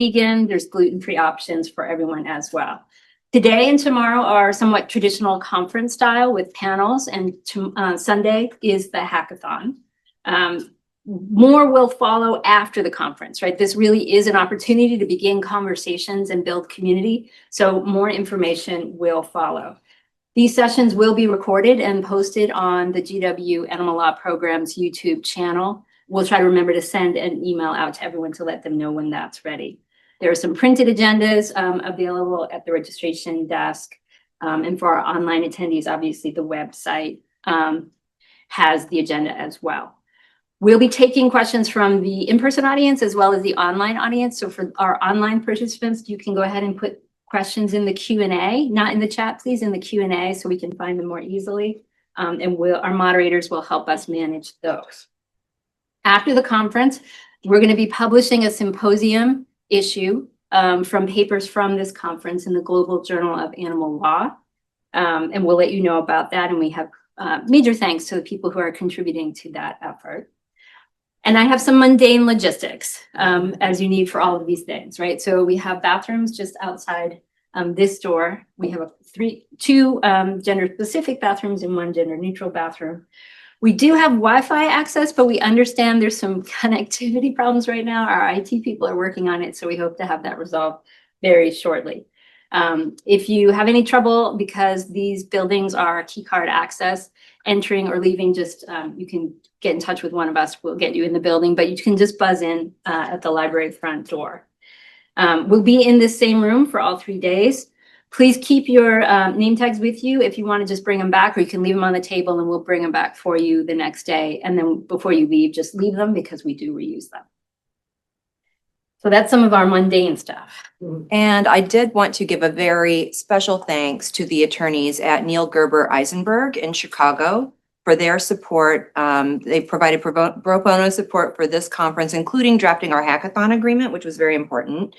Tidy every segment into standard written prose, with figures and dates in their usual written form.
vegan. There's gluten-free options for everyone as well. Today and tomorrow are somewhat traditional conference style with panels, and Sunday is the hackathon. More will follow after the conference, right? This really is an opportunity to begin conversations and build community. So more information will follow. These sessions will be recorded and posted on the GW Animal Law Program's YouTube channel. We'll try to remember to send an email out to everyone to let them know when that's ready. There are some printed agendas available at the registration desk. And for our online attendees, obviously the website has the agenda as well. We'll be taking questions from the in-person audience as well as the online audience. So for our online participants, you can go ahead and put questions in the Q&A, not in the chat, please, in the Q&A so we can find them more easily. And our moderators will help us manage those. After the conference, we're going to be publishing a symposium issue from papers from this conference in the Global Journal of Animal Law. And we'll let you know about that. And we have major thanks to the people who are contributing to that effort. And I have some mundane logistics, as you need for all of these things, right? So we have bathrooms just outside this door. We have two gender-specific bathrooms and one gender-neutral bathroom. We do have Wi-Fi access, but we understand there's some connectivity problems right now. Our IT people are working on it, so we hope to have that resolved very shortly. If you have any trouble, because these buildings are key card access, entering or leaving, just you can get in touch with one of us. We'll get you in the building, but you can just buzz in at the library front door. We'll be in this same room for all 3 days. Please keep your name tags with you if you want to just bring them back, or you can leave them on the table and we'll bring them back for you the next day. And then before you leave, just leave them because we do reuse them. So that's some of our mundane stuff. And I did want to give a very special thanks to the attorneys at Neil Gerber Eisenberg in Chicago for their support. They provided pro bono support for this conference, including drafting our hackathon agreement, which was very important.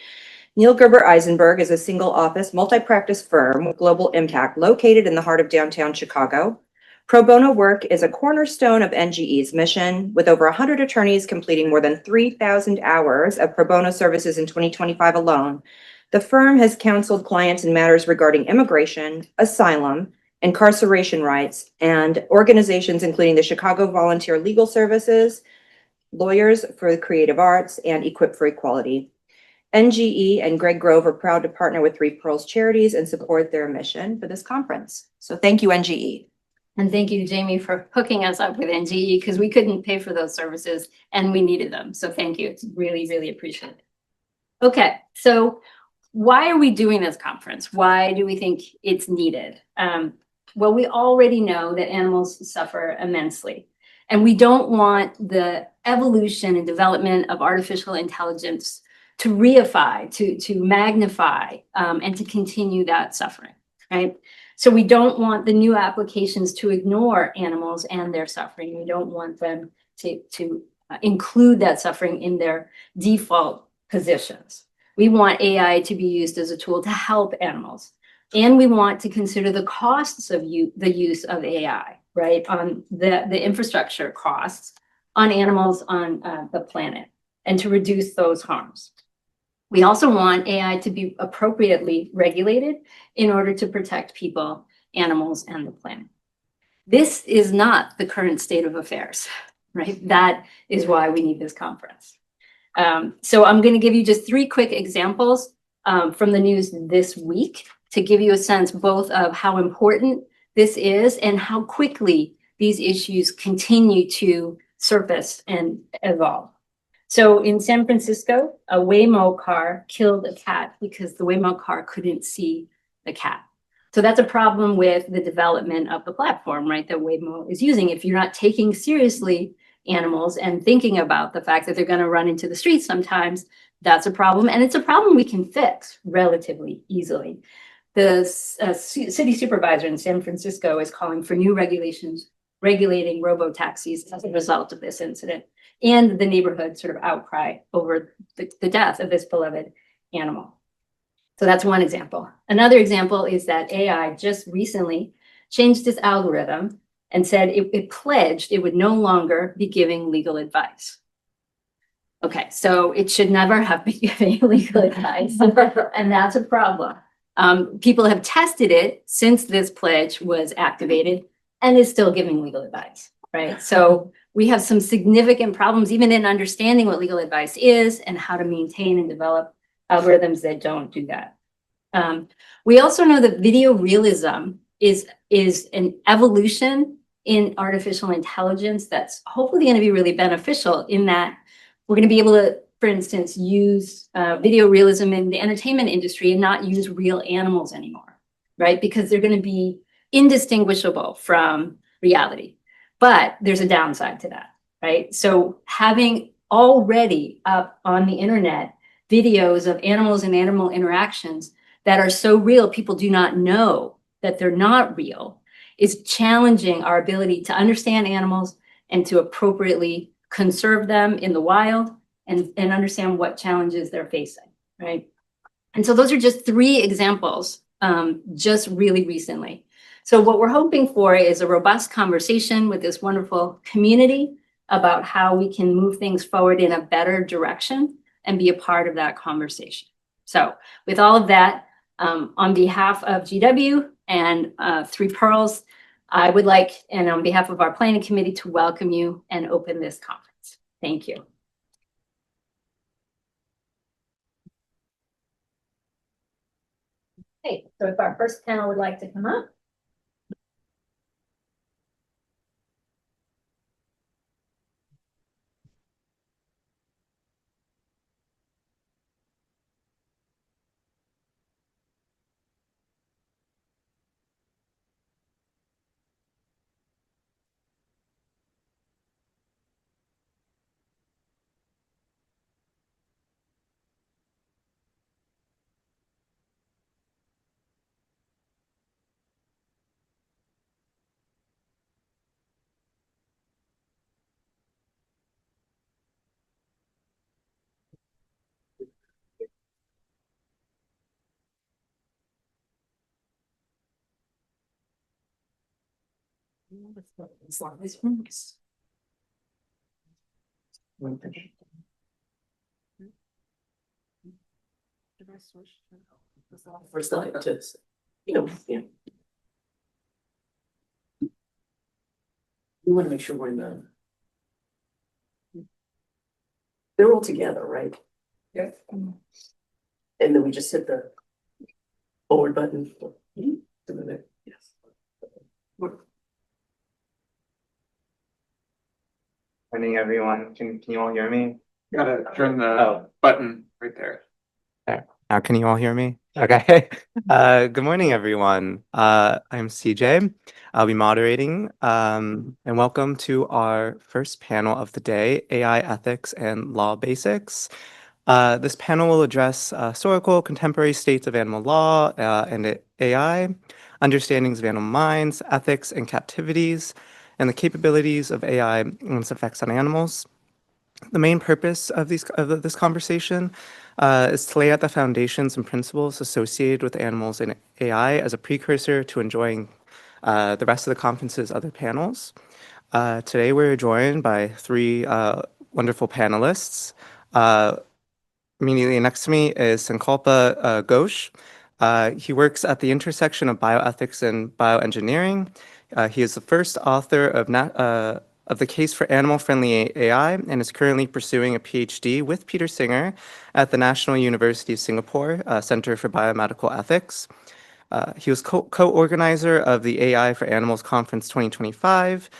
Neil Gerber Eisenberg is a single office, multi-practice firm with global impact located in the heart of downtown Chicago. Pro bono work is a cornerstone of NGE's mission, with over 100 attorneys completing more than 3,000 hours of pro bono services in 2025 alone. The firm has counseled clients in matters regarding immigration, asylum, incarceration rights, and organizations including the Chicago Volunteer Legal Services, Lawyers for the Creative Arts, and Equip for Equality. NGE and Greg Grove are proud to partner with Three Pearls Charities and support their mission for this conference. So thank you, NGE. And thank you, Jamie, for hooking us up with NGE, because we couldn't pay for those services and we needed them. So thank you. It's really, really appreciated. Okay, so why are we doing this conference? Why do we think it's needed? Well, we already know that animals suffer immensely, and we don't want the evolution and development of artificial intelligence to reify, to magnify, and to continue that suffering, right? So we don't want the new applications to ignore animals and their suffering. We don't want them to include that suffering in their default positions. We want AI to be used as a tool to help animals. And we want to consider the costs of the use of AI, right? On the infrastructure costs on animals on the planet, and to reduce those harms. We also want AI to be appropriately regulated in order to protect people, animals, and the planet. This is not the current state of affairs, right? That is why we need this conference. So I'm going to give you just 3 quick examples from the news this week to give you a sense both of how important this is and how quickly these issues continue to surface and evolve. So in San Francisco, a Waymo car killed a cat because the Waymo car couldn't see the cat. So that's a problem with the development of the platform, right, that Waymo is using. If you're not taking seriously animals and thinking about the fact that they're going to run into the streets sometimes, that's a problem. And it's a problem we can fix relatively easily. The city supervisor in San Francisco is calling for new regulations regulating robo-taxis as a result of this incident and the neighborhood sort of outcry over the death of this beloved animal. So that's one example. Another example is that AI just recently changed its algorithm and said it pledged it would no longer be giving legal advice. Okay, so it should never have been giving legal advice, and that's a problem. People have tested it since this pledge was activated and is still giving legal advice, right? So we have some significant problems even in understanding what legal advice is and how to maintain and develop algorithms that don't do that. We also know that video realism is an evolution in artificial intelligence that's hopefully going to be really beneficial in that we're going to be able to, for instance, use video realism in the entertainment industry and not use real animals anymore, right? Because they're going to be indistinguishable from reality. But there's a downside to that, right? So having already up on the internet videos of animals and animal interactions that are so real, people do not know that they're not real, is challenging our ability to understand animals and to appropriately conserve them in the wild and understand what challenges they're facing, right? And so those are just 3 examples, just really recently. So what we're hoping for is a robust conversation with this wonderful community about how we can move things forward in a better direction and be a part of that conversation. So with all of that, on behalf of GW and 3 Pearls, I would like, and on behalf of our planning committee, to welcome you and open this conference. Thank you. Okay, so if our first panel would like to come up. First slide, just, yeah. We want to make sure we're in the. They're all together, right? Yeah. And then we just hit the forward button. Yes. Morning, everyone. Can you all hear me? Gotta turn the button right there. Now, can you all hear me? Okay. Good morning, everyone. I'm CJ. I'll be moderating. And welcome to our first panel of the day, AI Ethics and Law Basics. This panel will address historical contemporary states of animal law and AI, understandings of animal minds, ethics and captivities, and the capabilities of AI and its effects on animals. The main purpose of this conversation is to lay out the foundations and principles associated with animals and AI as a precursor to enjoying the rest of the conference's other panels. Today, we're joined by 3 wonderful panelists. Immediately next to me is Sankalpa Ghose. He works at the intersection of bioethics and bioengineering. He is the first author of the case for animal-friendly AI and is currently pursuing a PhD with Peter Singer at the National University of Singapore Center for Biomedical Ethics. He was co-organizer of the AI for Animals Conference 2025,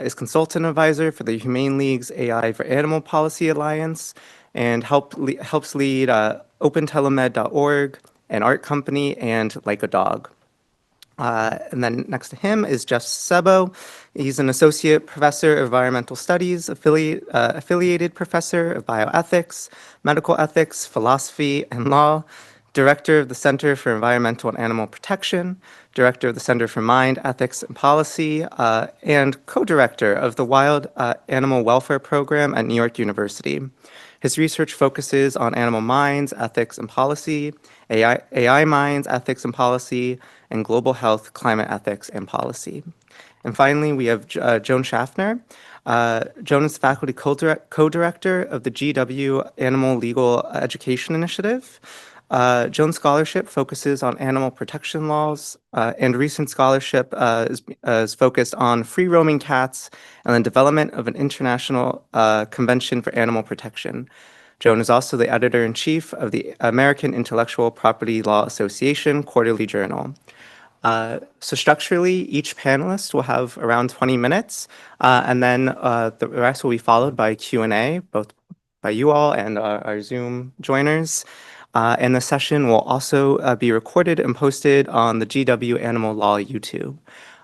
is consultant advisor for the Humane League's AI for Animal Policy Alliance, and helps lead OpenTelemed.org, an art company, and Like a Dog. And then next to him is Jeff Sebo. He's an associate professor of environmental studies, affiliated professor of bioethics, medical ethics, philosophy, and law, director of the Center for Environmental and Animal Protection, director of the Center for Mind, Ethics, and Policy, and co-director of the Wild Animal Welfare Program at New York University. His research focuses on animal minds, ethics, and policy, AI minds, ethics, and policy, and global health, climate ethics, and policy. And finally, we have Joan Schaffner. Joan is faculty co-director of the GW Animal Legal Education Initiative. Joan's scholarship focuses on animal protection laws, and recent scholarship is focused on free-roaming cats and the development of an international convention for animal protection. Joan is also the editor-in-chief of the American Intellectual Property Law Association Quarterly Journal. So structurally, each panelist will have around 20 minutes, and then the rest will be followed by Q&A, both by you all and our Zoom joiners. And the session will also be recorded and posted on the GW Animal Law YouTube.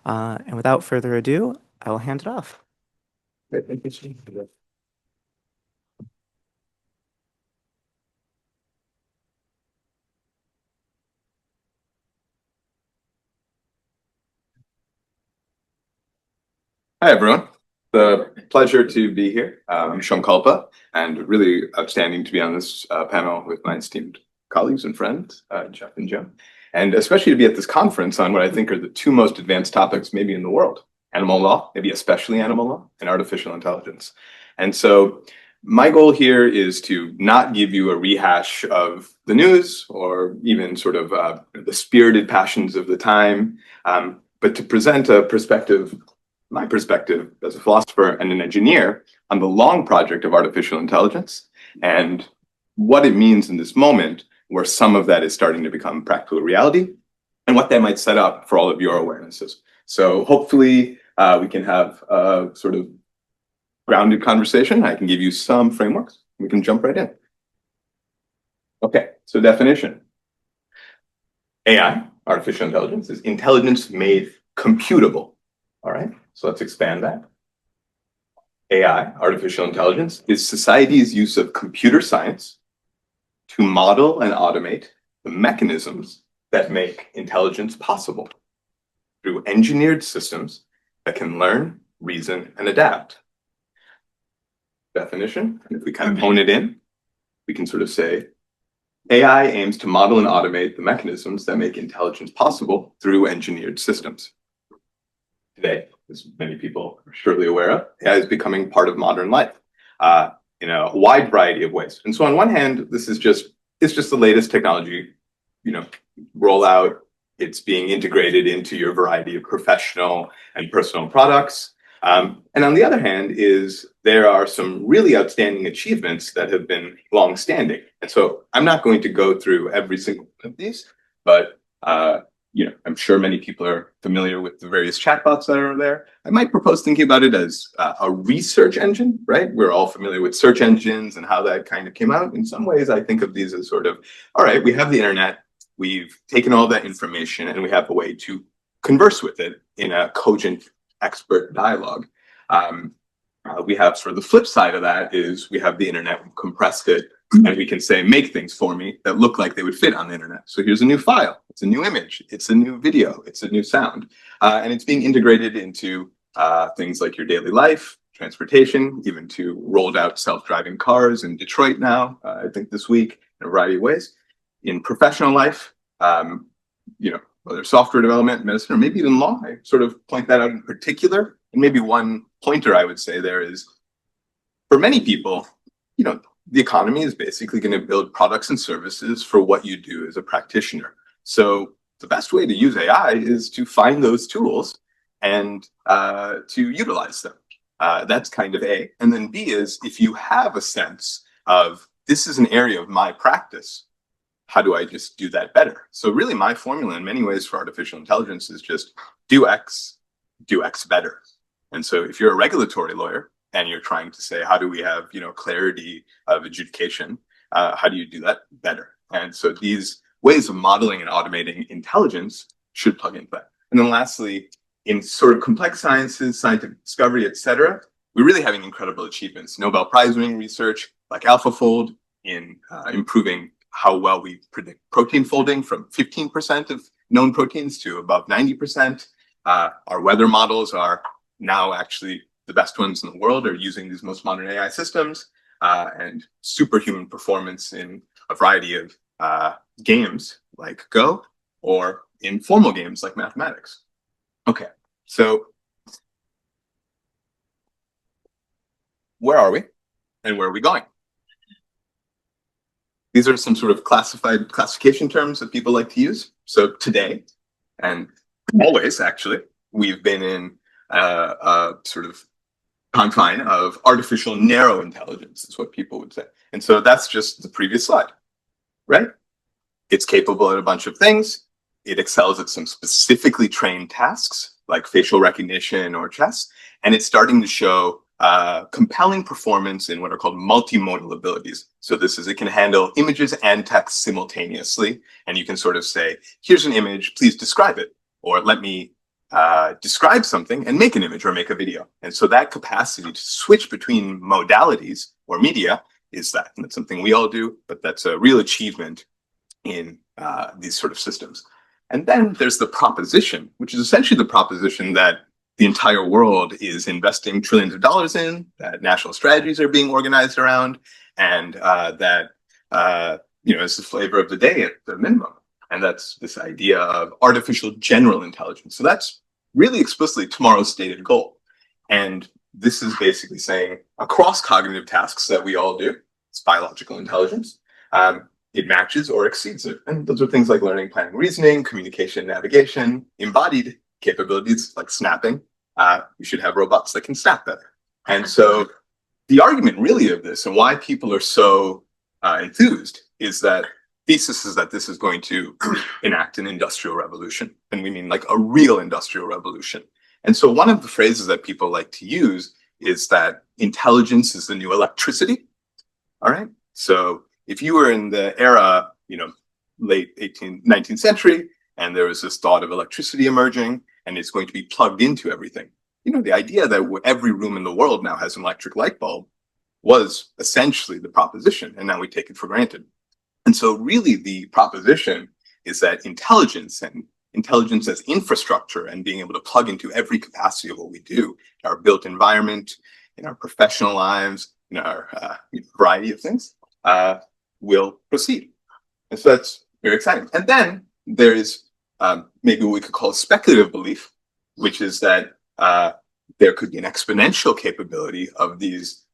And without further ado, I will hand it off. Great, thank you, Steve. Hi, everyone. The pleasure to be here. I'm Sankalpa, and really outstanding to be on this panel with my esteemed colleagues and friends, Jeff and Joan, and especially to be at this conference on what I think are the two most advanced topics maybe in the world: animal law, maybe especially animal law, and artificial intelligence. And so my goal here is to not give you a rehash of the news or even sort of the spirited passions of the time, but to present a perspective, my perspective as a philosopher and an engineer, on the long project of artificial intelligence and what it means in this moment where some of that is starting to become practical reality and what that might set up for all of your awarenesses. So hopefully we can have a sort of grounded conversation. I can give you some frameworks. We can jump right in. Okay, so definition. AI, artificial intelligence, is intelligence made computable. All right, so let's expand that. AI, artificial intelligence, is society's use of computer science to model and automate the mechanisms that make intelligence possible through engineered systems that can learn, reason, and adapt. Definition, and if we kind of hone it in, we can sort of say, AI aims to model and automate the mechanisms that make intelligence possible through engineered systems. Today, as many people are surely aware of, AI is becoming part of modern life in a wide variety of ways. And so on one hand, it's just the latest technology, rollout. It's being integrated into your variety of professional and personal products. And on the other hand there are some really outstanding achievements that have been long-standing. And so I'm not going to go through every single one of these, but I'm sure many people are familiar with the various chatbots that are there. I might propose thinking about it as a research engine, right? We're all familiar with search engines and how that kind of came out. In some ways, I think of these as sort of, all right, we have the internet, we've taken all that information, and we have a way to converse with it in a cogent expert dialogue. We have sort of the flip side of that is we have the internet, we've compressed it, and we can say, make things for me that look like they would fit on the internet. So here's a new file, it's a new image, it's a new video, it's a new sound. And it's being integrated into things like your daily life, transportation, even to rolled out self-driving cars in Detroit now, I think this week, in a variety of ways. In professional life, whether software development, medicine, or maybe even law, I sort of point that out in particular. And maybe one pointer I would say there is, for many people, the economy is basically going to build products and services for what you do as a practitioner. So the best way to use AI is to find those tools and to utilize them. That's kind of A. And then B is, if you have a sense of, this is an area of my practice, how do I just do that better? So really my formula in many ways for artificial intelligence is just do X better. And so if you're a regulatory lawyer and you're trying to say, how do we have, clarity of adjudication? How do you do that better? And so these ways of modeling and automating intelligence should plug into that. And then lastly, in sort of complex sciences, scientific discovery, et cetera, we're really having incredible achievements. Nobel Prize winning research like AlphaFold in improving how well we predict protein folding from 15% of known proteins to above 90%. Our weather models are now actually the best ones in the world, are using these most modern AI systems, and superhuman performance in a variety of games like Go or in formal games like mathematics. Okay, so where are we and where are we going? These are some sort of classification terms that people like to use. So today, and always actually, we've been in a sort of confine of artificial narrow intelligence, is what people would say. And so that's just the previous slide, right? It's capable at a bunch of things. It excels at some specifically trained tasks like facial recognition or chess. And it's starting to show compelling performance in what are called multimodal abilities. So this is, it can handle images and text simultaneously. And you can sort of say, here's an image, please describe it. Or let me describe something and make an image or make a video. And so that capacity to switch between modalities or media is that. And that's something we all do, but that's a real achievement in these sort of systems. And then there's the proposition, which is essentially the proposition that the entire world is investing trillions of dollars in, that national strategies are being organized around, and that is the flavor of the day at the minimum. And that's this idea of artificial general intelligence. So that's really explicitly tomorrow's stated goal. And this is basically saying across cognitive tasks that we all do, it's biological intelligence, it matches or exceeds it. And those are things like learning, planning, reasoning, communication, navigation, embodied capabilities like snapping. We should have robots that can snap better. And so the argument really of this and why people are so enthused is that thesis is that this is going to enact an industrial revolution. And we mean like a real industrial revolution. And so one of the phrases that people like to use is that intelligence is the new electricity. All right. So if you were in the era, late 19th century, and there was this thought of electricity emerging, and it's going to be plugged into everything. The idea that every room in the world now has an electric light bulb was essentially the proposition, and now we take it for granted. And so really the proposition is that intelligence and intelligence as infrastructure and being able to plug into every capacity of what we do, our built environment, in our professional lives, in our variety of things, will proceed. And so that's very exciting. And then there is maybe what we could call a speculative belief, which is that there could be an exponential capability of these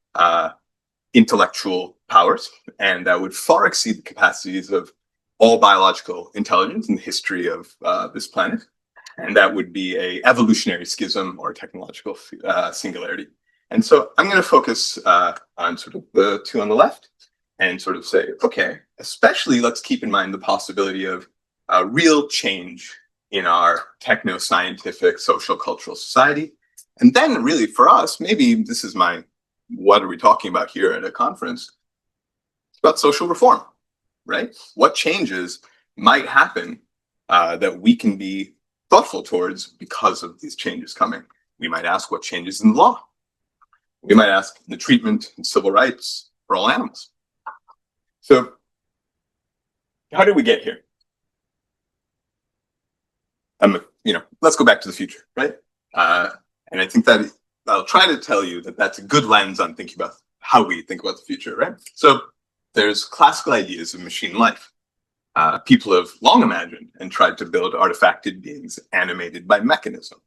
intellectual powers, and that would far exceed the capacities of all biological intelligence in the history of this planet. And that would be a evolutionary schism or technological singularity. And so I'm going to focus on sort of the two on the left and sort of say, okay, especially let's keep in mind the possibility of real change in our techno-scientific, social, cultural society. And then really for us, maybe this is what are we talking about here at a conference? It's about social reform, right? What changes might happen that we can be thoughtful towards because of these changes coming? We might ask what changes in the law. We might ask the treatment and civil rights for all animals. So how did we get here? Let's go back to the future, right? And I think that I'll try to tell you that that's a good lens on thinking about how we think about the future, right? So there's classical ideas of machine life. People have long imagined and tried to build artifacted beings animated by mechanism.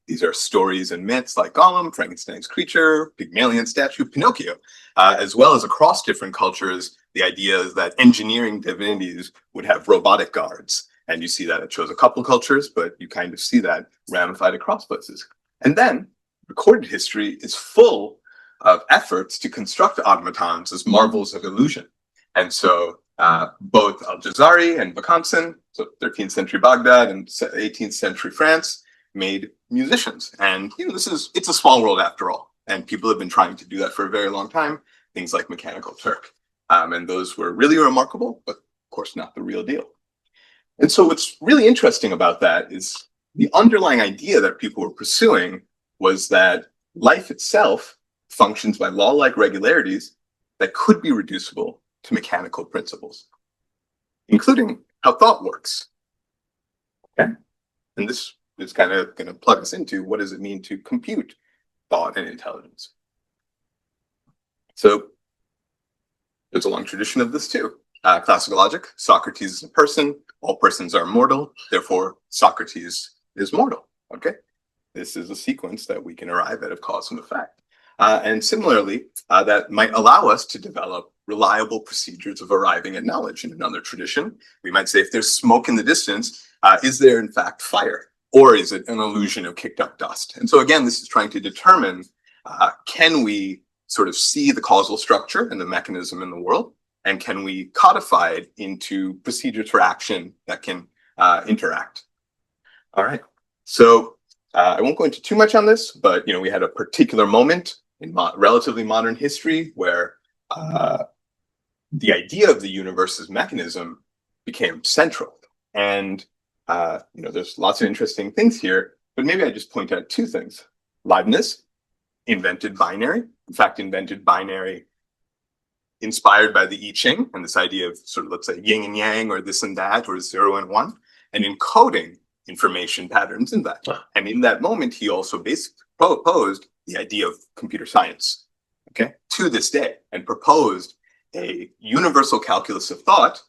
These are stories and myths like Gollum, Frankenstein's creature, Pygmalion statue, Pinocchio, as well as across different cultures, the idea is that engineering divinities would have robotic guards. And you see that it shows a couple cultures, but you kind of see that ramified across places. And then recorded history is full of efforts to construct automatons as marvels of illusion. And so both Al-Jazari and Bakansan, so 13th century Baghdad and 18th century France, made musicians. And it's a small world after all. And people have been trying to do that for a very long time. Things like Mechanical Turk. And those were really remarkable, but of course not the real deal. And so what's really interesting about that is the underlying idea that people were pursuing was that life itself functions by law-like regularities that could be reducible to mechanical principles, including how thought works. Okay? And this is kind of going to plug us into what does it mean to compute thought and intelligence. So there's a long tradition of this too. Classical logic, Socrates is a person, all persons are mortal, therefore Socrates is mortal, okay? This is a sequence that we can arrive at of cause and effect. And similarly, that might allow us to develop reliable procedures of arriving at knowledge. In another tradition, we might say if there's smoke in the distance, is there in fact fire? Or is it an illusion of kicked up dust? And so again, this is trying to determine, can we sort of see the causal structure and the mechanism in the world? And can we codify it into procedures for action that can interact? All right. So I won't go into too much on this, but we had a particular moment in relatively modern history where the idea of the universe's mechanism became central. And there's lots of interesting things here, but maybe I just point out two things. Leibniz invented binary. In fact, invented binary inspired by the I Ching and this idea of sort of, let's say, yin and yang, or this and that, or 0 and 1, and encoding information patterns in that. And in that moment, he also basically proposed the idea of computer science, okay, to this day, and proposed a universal calculus of thought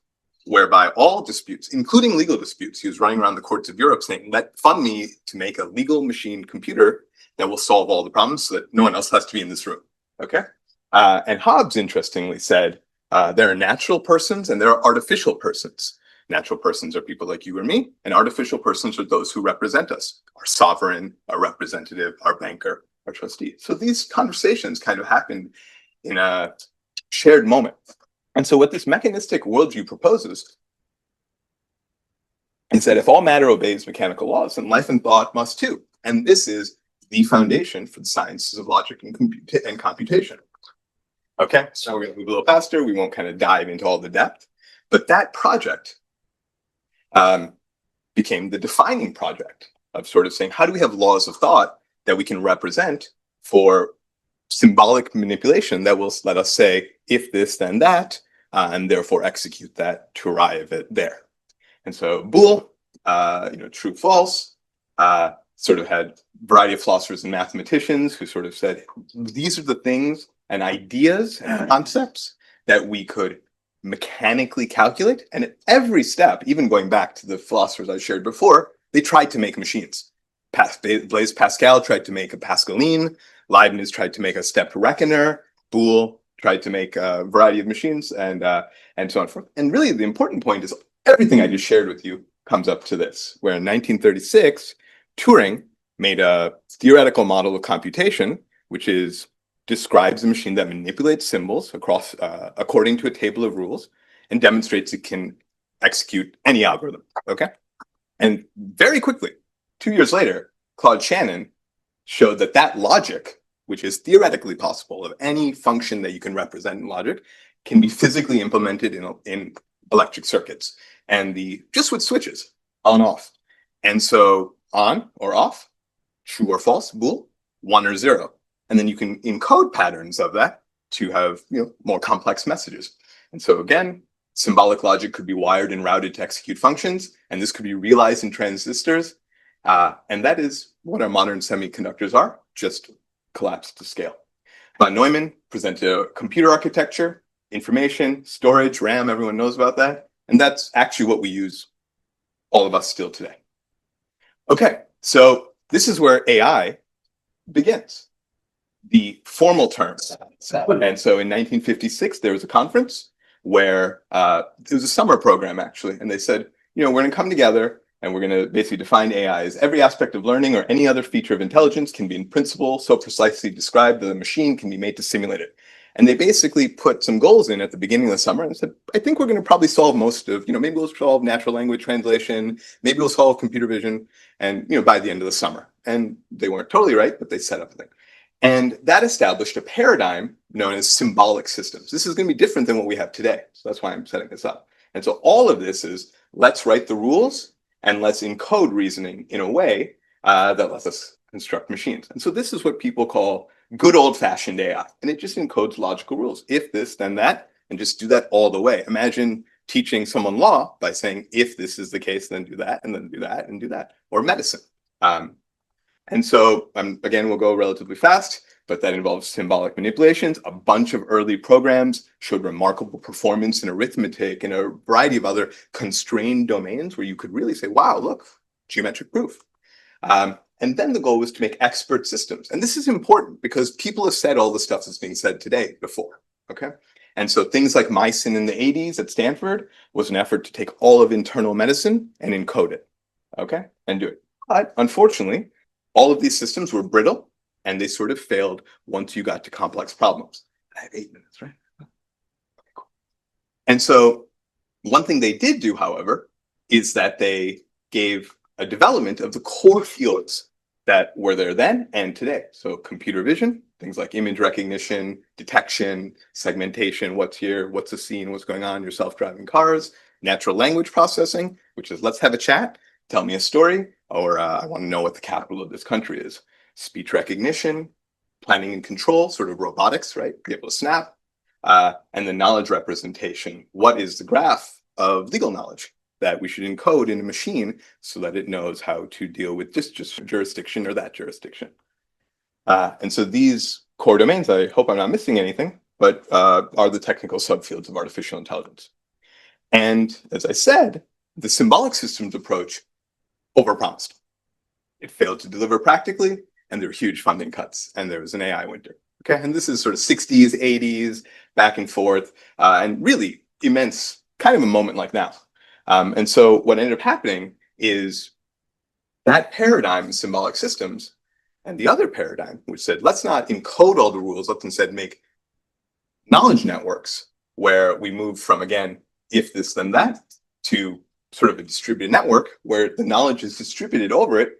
whereby all disputes, including legal disputes, he was running around the courts of Europe saying, fund me to make a legal machine computer that will solve all the problems so that no one else has to be in this room, okay? And Hobbes, interestingly, said there are natural persons and there are artificial persons. Natural persons are people like you or me, and artificial persons are those who represent us, our sovereign, our representative, our banker, our trustee. So these conversations kind of happened in a shared moment. And so what this mechanistic worldview proposes is that if all matter obeys mechanical laws, then life and thought must too. And this is the foundation for the sciences of logic and computation. Okay, so we're going to move a little faster. We won't kind of dive into all the depth, but that project became the defining project of sort of saying, how do we have laws of thought that we can represent for symbolic manipulation that will let us say, if this, then that, and therefore execute that to arrive at there. And so Boole, true, false, sort of had a variety of philosophers and mathematicians who sort of said, these are the things and ideas and concepts that we could mechanically calculate. And at every step, even going back to the philosophers I shared before, they tried to make machines. Blaise Pascal tried to make a Pascaline. Leibniz tried to make a stepped reckoner. Boole tried to make a variety of machines, and so on and so forth. And really, the important point is everything I just shared with you comes up to this, where in 1936, Turing made a theoretical model of computation, which describes a machine that manipulates symbols across according to a table of rules and demonstrates it can execute any algorithm. Okay, and very quickly, 2 years later, Claude Shannon showed that logic, which is theoretically possible of any function that you can represent in logic, can be physically implemented in electric circuits, and just with switches on off. And so on or off, true or false, Boole, 1 or 0. And then you can encode patterns of that to have more complex messages. And so again, symbolic logic could be wired and routed to execute functions, and this could be realized in transistors. And that is what our modern semiconductors are, just collapsed to scale. Von Neumann presented a computer architecture, information, storage, RAM, everyone knows about that. And that's actually what we use, all of us still today. Okay, so this is where AI begins. The formal terms. And so in 1956, there was a conference where it was a summer program, actually. And they said, we're going to come together and we're going to basically define AI as every aspect of learning or any other feature of intelligence can be in principle so precisely described that a machine can be made to simulate it. And they basically put some goals in at the beginning of the summer and said, I think we're going to probably solve most of, maybe we'll solve natural language translation, maybe we'll solve computer vision, and, by the end of the summer. And they weren't totally right, but they set up a thing. And that established a paradigm known as symbolic systems. This is going to be different than what we have today. So that's why I'm setting this up. And so all of this is, let's write the rules and let's encode reasoning in a way that lets us construct machines. And so this is what people call good old-fashioned AI. And it just encodes logical rules. If this, then that, and just do that all the way. Imagine teaching someone law by saying, if this is the case, then do that, and then do that, and do that. Or medicine. And so, again, we'll go relatively fast, but that involves symbolic manipulations. A bunch of early programs showed remarkable performance in arithmetic and a variety of other constrained domains where you could really say, wow, look, geometric proof. And then the goal was to make expert systems. And this is important because people have said all the stuff that's being said today before, okay? And so things like mycin in the 80s at Stanford was an effort to take all of internal medicine and encode it, okay? And do it. But unfortunately, all of these systems were brittle and they sort of failed once you got to complex problems. I have 8 minutes, right? Okay, cool. And so one thing they did do, however, is that they gave a development of the core fields that were there then and today. So computer vision, things like image recognition, detection, segmentation, what's here, what's the scene, what's going on, your self-driving cars, natural language processing, which is let's have a chat, tell me a story, or I want to know what the capital of this country is. Speech recognition, planning and control, sort of robotics, right? Be able to snap. And the knowledge representation. What is the graph of legal knowledge that we should encode in a machine so that it knows how to deal with this jurisdiction or that jurisdiction? And so these core domains, I hope I'm not missing anything, but are the technical subfields of artificial intelligence. And as I said, the symbolic systems approach overpromised. It failed to deliver practically, and there were huge funding cuts, and there was an AI winter. Okay, and this is sort of 60s, 80s, back and forth, and really immense, kind of a moment like now. And so what ended up happening is that paradigm in symbolic systems and the other paradigm, which said, let's not encode all the rules, let's instead make knowledge networks where we move from, again, if this, then that, to sort of a distributed network where the knowledge is distributed over it,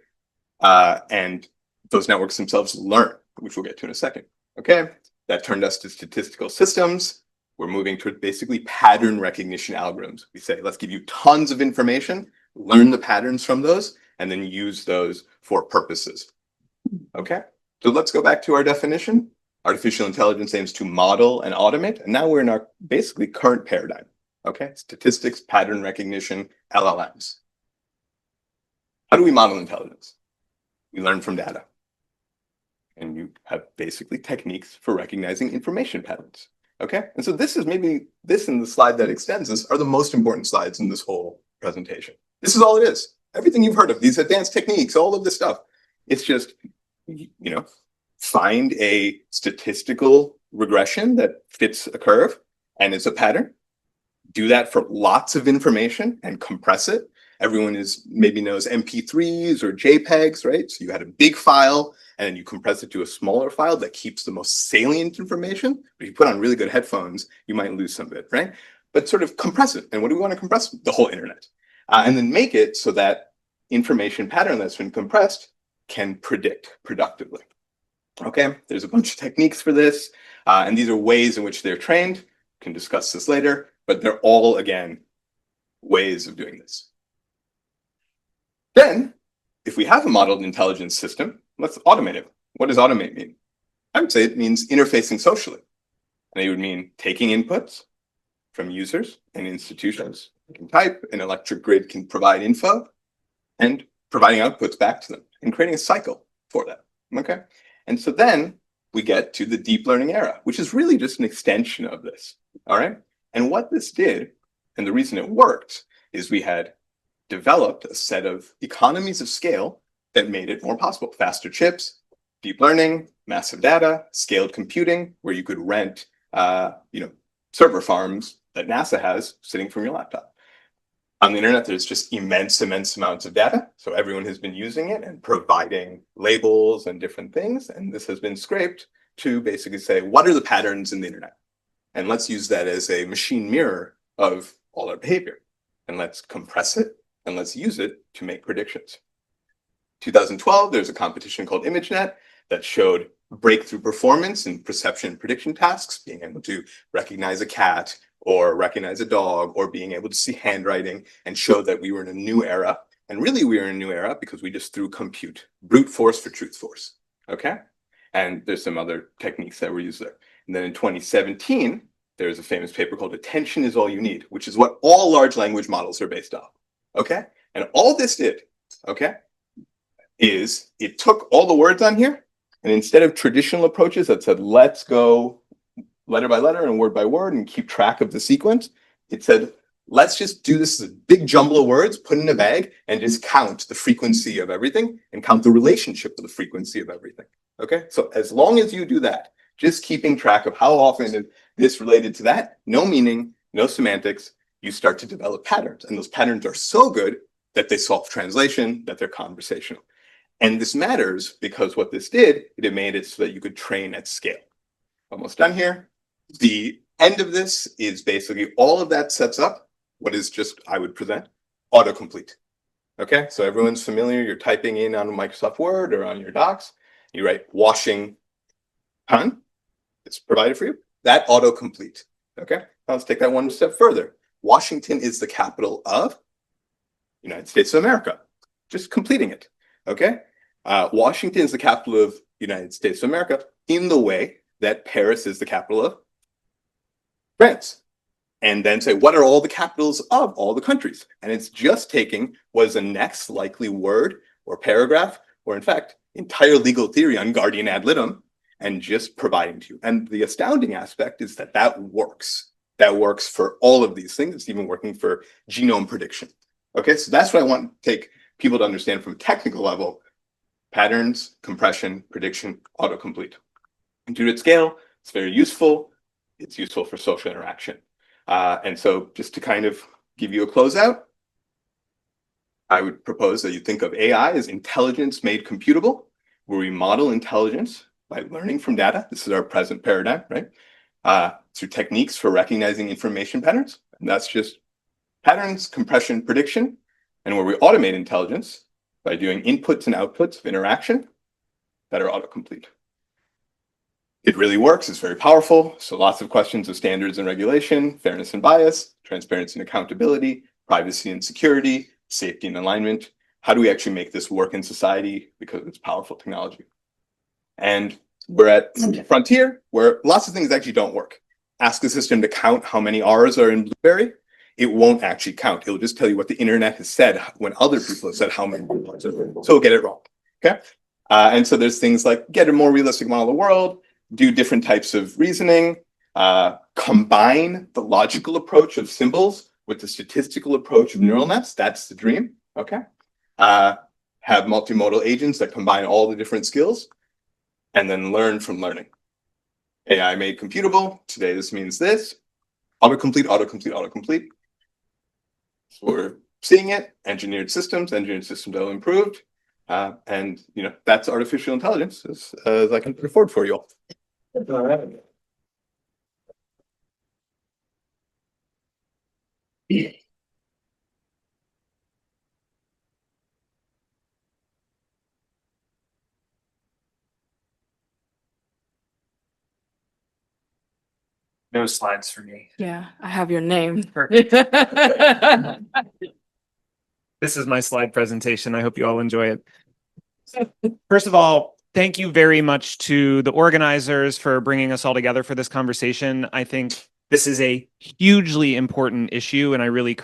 and those networks themselves learn, which we'll get to in a second. Okay, that turned us to statistical systems. We're moving toward basically pattern recognition algorithms. We say, let's give you tons of information, learn the patterns from those, and then use those for purposes. Okay, so let's go back to our definition. Artificial intelligence aims to model and automate, and now we're in our basically current paradigm. Okay, statistics, pattern recognition, LLMs. How do we model intelligence? We learn from data. And you have basically techniques for recognizing information patterns. Okay, and so this is maybe this and the slide that extends this are the most important slides in this whole presentation. This is all it is. Everything you've heard of, these advanced techniques, all of this stuff. It's just, you know, find a statistical regression that fits a curve and it's a pattern. Do that for lots of information and compress it. Everyone maybe knows MP3s or JPEGs, right? So you had a big file and then you compress it to a smaller file that keeps the most salient information. But if you put on really good headphones, you might lose some of it, right? But sort of compress it. And what do we want to compress? The whole internet. And then make it so that information pattern that's been compressed can predict productively. Okay, there's a bunch of techniques for this. And these are ways in which they're trained. We can discuss this later, but they're all, again, ways of doing this. Then, if we have a modeled intelligence system, let's automate it. What does automate mean? I would say it means interfacing socially. And it would mean taking inputs from users and institutions. You can type, an electric grid can provide info, and providing outputs back to them, and creating a cycle for that. Okay? And so then we get to the deep learning era, which is really just an extension of this. All right? And what this did, and the reason it worked, is we had developed a set of economies of scale that made it more possible. Faster chips, deep learning, massive data, scaled computing, where you could rent, server farms that NASA has sitting from your laptop. On the internet, there's just immense amounts of data. So everyone has been using it and providing labels and different things. And this has been scraped to basically say, what are the patterns in the internet? And let's use that as a machine mirror of all our behavior. And let's compress it and let's use it to make predictions. 2012, there's a competition called ImageNet that showed breakthrough performance in perception and prediction tasks, being able to recognize a cat or recognize a dog or being able to see handwriting, and showed that we were in a new era. And really we were in a new era because we just threw compute, brute force for truth force, okay? And there's some other techniques that were used there. And then in 2017, there's a famous paper called Attention is All You Need, which is what all large language models are based off, okay? And all this did, okay, is it took all the words on here, and instead of traditional approaches that said, let's go letter by letter and word by word and keep track of the sequence, it said, let's just do this as a big jumble of words, put in a bag, and just count the frequency of everything and count the relationship of the frequency of everything. Okay, so as long as you do that, just keeping track of how often is this related to that, no meaning, no semantics, you start to develop patterns. And those patterns are so good that they solve translation, that they're conversational. And this matters because what this did, it made it so that you could train at scale. Almost done here. The end of this is basically all of that sets up what is just, I would present, autocomplete. Okay, so everyone's familiar, you're typing in on Microsoft Word or on your docs, you write Washington, it's provided for you, that autocomplete. Okay, now let's take that one step further. Washington is the capital of United States of America, just completing it. Okay, Washington is the capital of United States of America in the way that Paris is the capital of France. And then say, what are all the capitals of all the countries? And it's just taking what is the next likely word or paragraph, or in fact, entire legal theory on guardian ad litem, and just providing to you. And the astounding aspect is that that works. That works for all of these things. It's even working for genome prediction. Okay, so that's what I want to take people to understand from a technical level: patterns, compression, prediction, autocomplete. And do it at scale, it's very useful. It's useful for social interaction. And so just to kind of give you a closeout, I would propose that you think of AI as intelligence made computable, where we model intelligence by learning from data. This is our present paradigm, right? Through techniques for recognizing information patterns. And that's just patterns, compression, prediction. And where we automate intelligence by doing inputs and outputs of interaction that are autocomplete. It really works, it's very powerful. So lots of questions of standards and regulation, fairness and bias, transparency and accountability, privacy and security, safety and alignment. How do we actually make this work in society because it's powerful technology? And we're at the frontier where lots of things actually don't work. Ask a system to count how many R's are in Blueberry. It won't actually count. It'll just tell you what the internet has said when other people have said how many R's are there. So we'll get it wrong, okay? And so there's things like get a more realistic model of the world, do different types of reasoning, combine the logical approach of symbols with the statistical approach of neural nets. That's the dream, okay? Have multimodal agents that combine all the different skills and then learn from learning. AI made computable. Today, this means this. Autocomplete, autocomplete, autocomplete. So we're seeing it. Engineered systems that are improved. And that's artificial intelligence as I can put forward for you all. All right. No slides for me. Yeah, I have your name. This is my slide presentation. I hope you all enjoy it. First of all, thank you very much to the organizers for bringing us all together for this conversation. I think this is a hugely important issue, and I really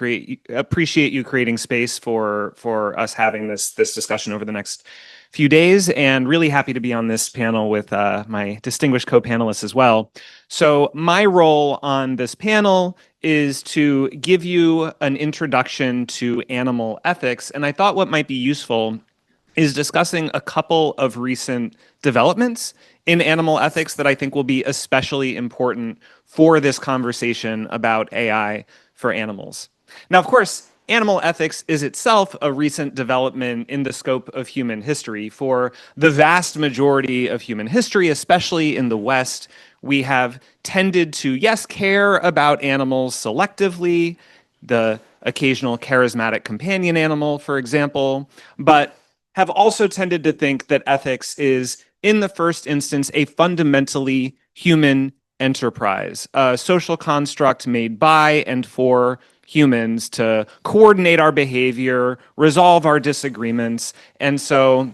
appreciate you creating space for us having this discussion over the next few days, and really happy to be on this panel with my distinguished co-panelists as well. So my role on this panel is to give you an introduction to animal ethics, and I thought what might be useful is discussing a couple of recent developments in animal ethics that I think will be especially important for this conversation about AI for animals. Now, of course, animal ethics is itself a recent development in the scope of human history. For the vast majority of human history, especially in the West, we have tended to, yes, care about animals selectively, the occasional charismatic companion animal, for example, but have also tended to think that ethics is, in the first instance, a fundamentally human enterprise, a social construct made by and for humans to coordinate our behavior, resolve our disagreements. And so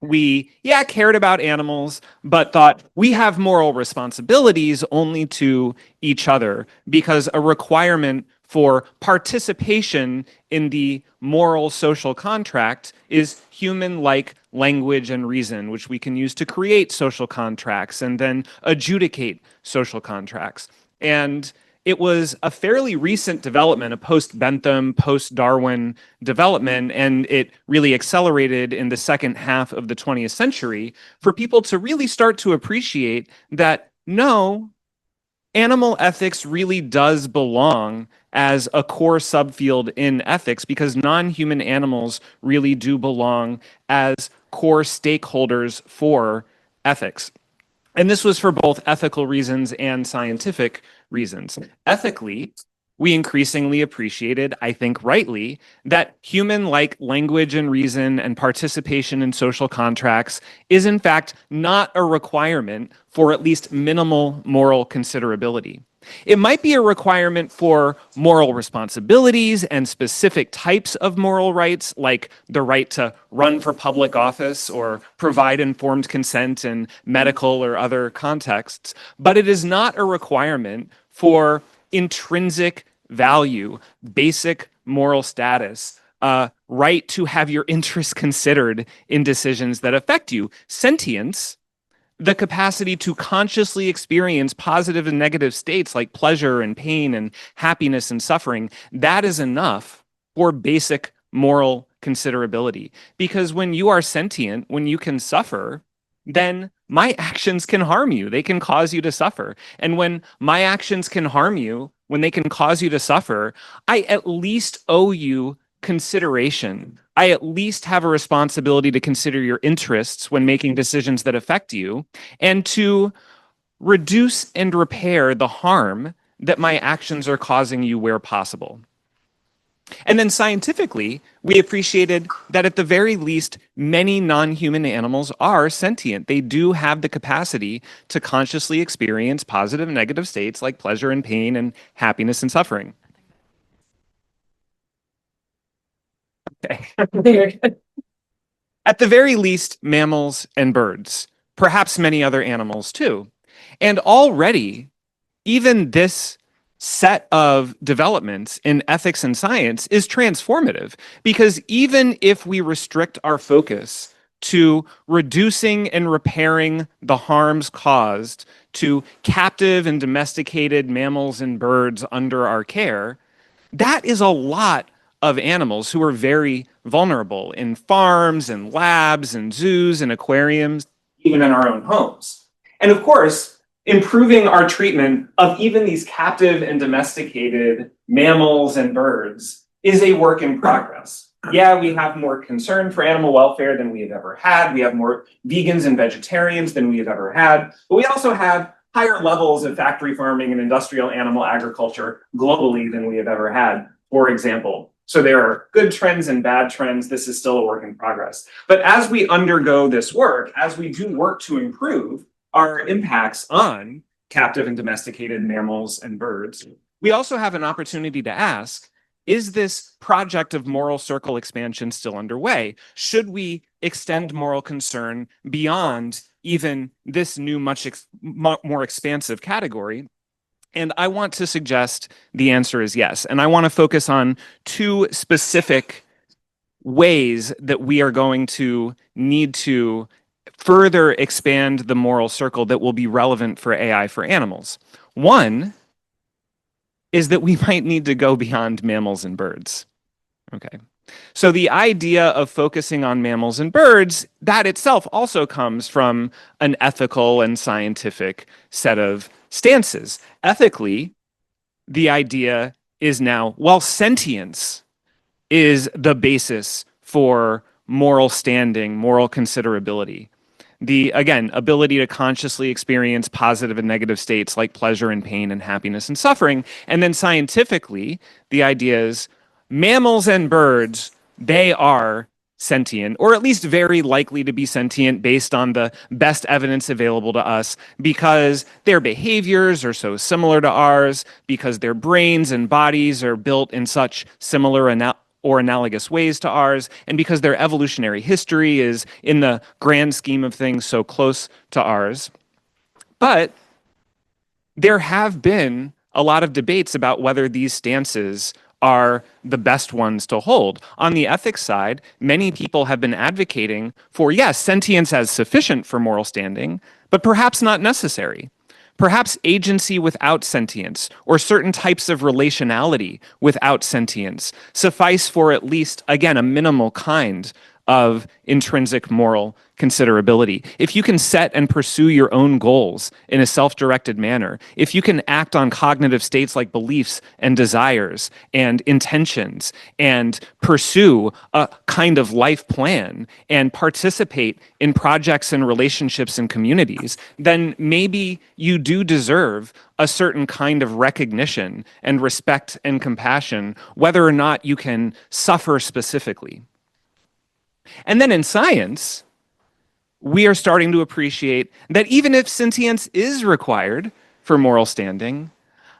we, cared about animals, but thought we have moral responsibilities only to each other, because a requirement for participation in the moral social contract is human-like language and reason, which we can use to create social contracts and then adjudicate social contracts. And it was a fairly recent development, a post-Bentham, post-Darwin development, and it really accelerated in the second half of the 20th century for people to really start to appreciate that no, animal ethics really does belong as a core subfield in ethics because non-human animals really do belong as core stakeholders for ethics. And this was for both ethical reasons and scientific reasons. Ethically, we increasingly appreciated, I think rightly, that human-like language and reason and participation in social contracts is in fact not a requirement for at least minimal moral considerability. It might be a requirement for moral responsibilities and specific types of moral rights, like the right to run for public office or provide informed consent in medical or other contexts, but it is not a requirement for intrinsic value, basic moral status, right to have your interests considered in decisions that affect you. Sentience, the capacity to consciously experience positive and negative states like pleasure and pain and happiness and suffering, that is enough for basic moral considerability. Because when you are sentient, when you can suffer, then my actions can harm you. They can cause you to suffer. And when my actions can harm you, when they can cause you to suffer, I at least owe you consideration. I at least have a responsibility to consider your interests when making decisions that affect you and to reduce and repair the harm that my actions are causing you where possible. And then scientifically, we appreciated that at the very least, many non-human animals are sentient. They do have the capacity to consciously experience positive and negative states like pleasure and pain and happiness and suffering. Okay. At the very least, mammals and birds, perhaps many other animals too. And already, even this set of developments in ethics and science is transformative because even if we restrict our focus to reducing and repairing the harms caused to captive and domesticated mammals and birds under our care, that is a lot of animals who are very vulnerable in farms and labs and zoos and aquariums, even in our own homes. And of course, improving our treatment of even these captive and domesticated mammals and birds is a work in progress. Yeah, we have more concern for animal welfare than we have ever had. We have more vegans and vegetarians than we have ever had. But we also have higher levels of factory farming and industrial animal agriculture globally than we have ever had, for example. So there are good trends and bad trends. This is still a work in progress. But as we undergo this work, as we do work to improve our impacts on captive and domesticated mammals and birds, we also have an opportunity to ask, is this project of moral circle expansion still underway? Should we extend moral concern beyond even this new, much more expansive category? And I want to suggest the answer is yes. And I want to focus on two specific ways that we are going to need to further expand the moral circle that will be relevant for AI for animals. One is that we might need to go beyond mammals and birds. Okay. So the idea of focusing on mammals and birds, that itself also comes from an ethical and scientific set of stances. Ethically, the idea is now, well, sentience is the basis for moral standing, moral considerability. The, again, ability to consciously experience positive and negative states like pleasure and pain and happiness and suffering. And then scientifically, the idea is mammals and birds, they are sentient, or at least very likely to be sentient based on the best evidence available to us because their behaviors are so similar to ours, because their brains and bodies are built in such similar or analogous ways to ours, and because their evolutionary history is, in the grand scheme of things, so close to ours. But there have been a lot of debates about whether these stances are the best ones to hold. On the ethics side, many people have been advocating for, yes, sentience as sufficient for moral standing, but perhaps not necessary. perhaps agency without sentience, or certain types of relationality without sentience suffice for at least, again, a minimal kind of intrinsic moral considerability. If you can set and pursue your own goals in a self-directed manner, if you can act on cognitive states like beliefs and desires and intentions and pursue a kind of life plan and participate in projects and relationships and communities, then maybe you do deserve a certain kind of recognition and respect and compassion, whether or not you can suffer specifically. And then in science, we are starting to appreciate that even if sentience is required for moral standing,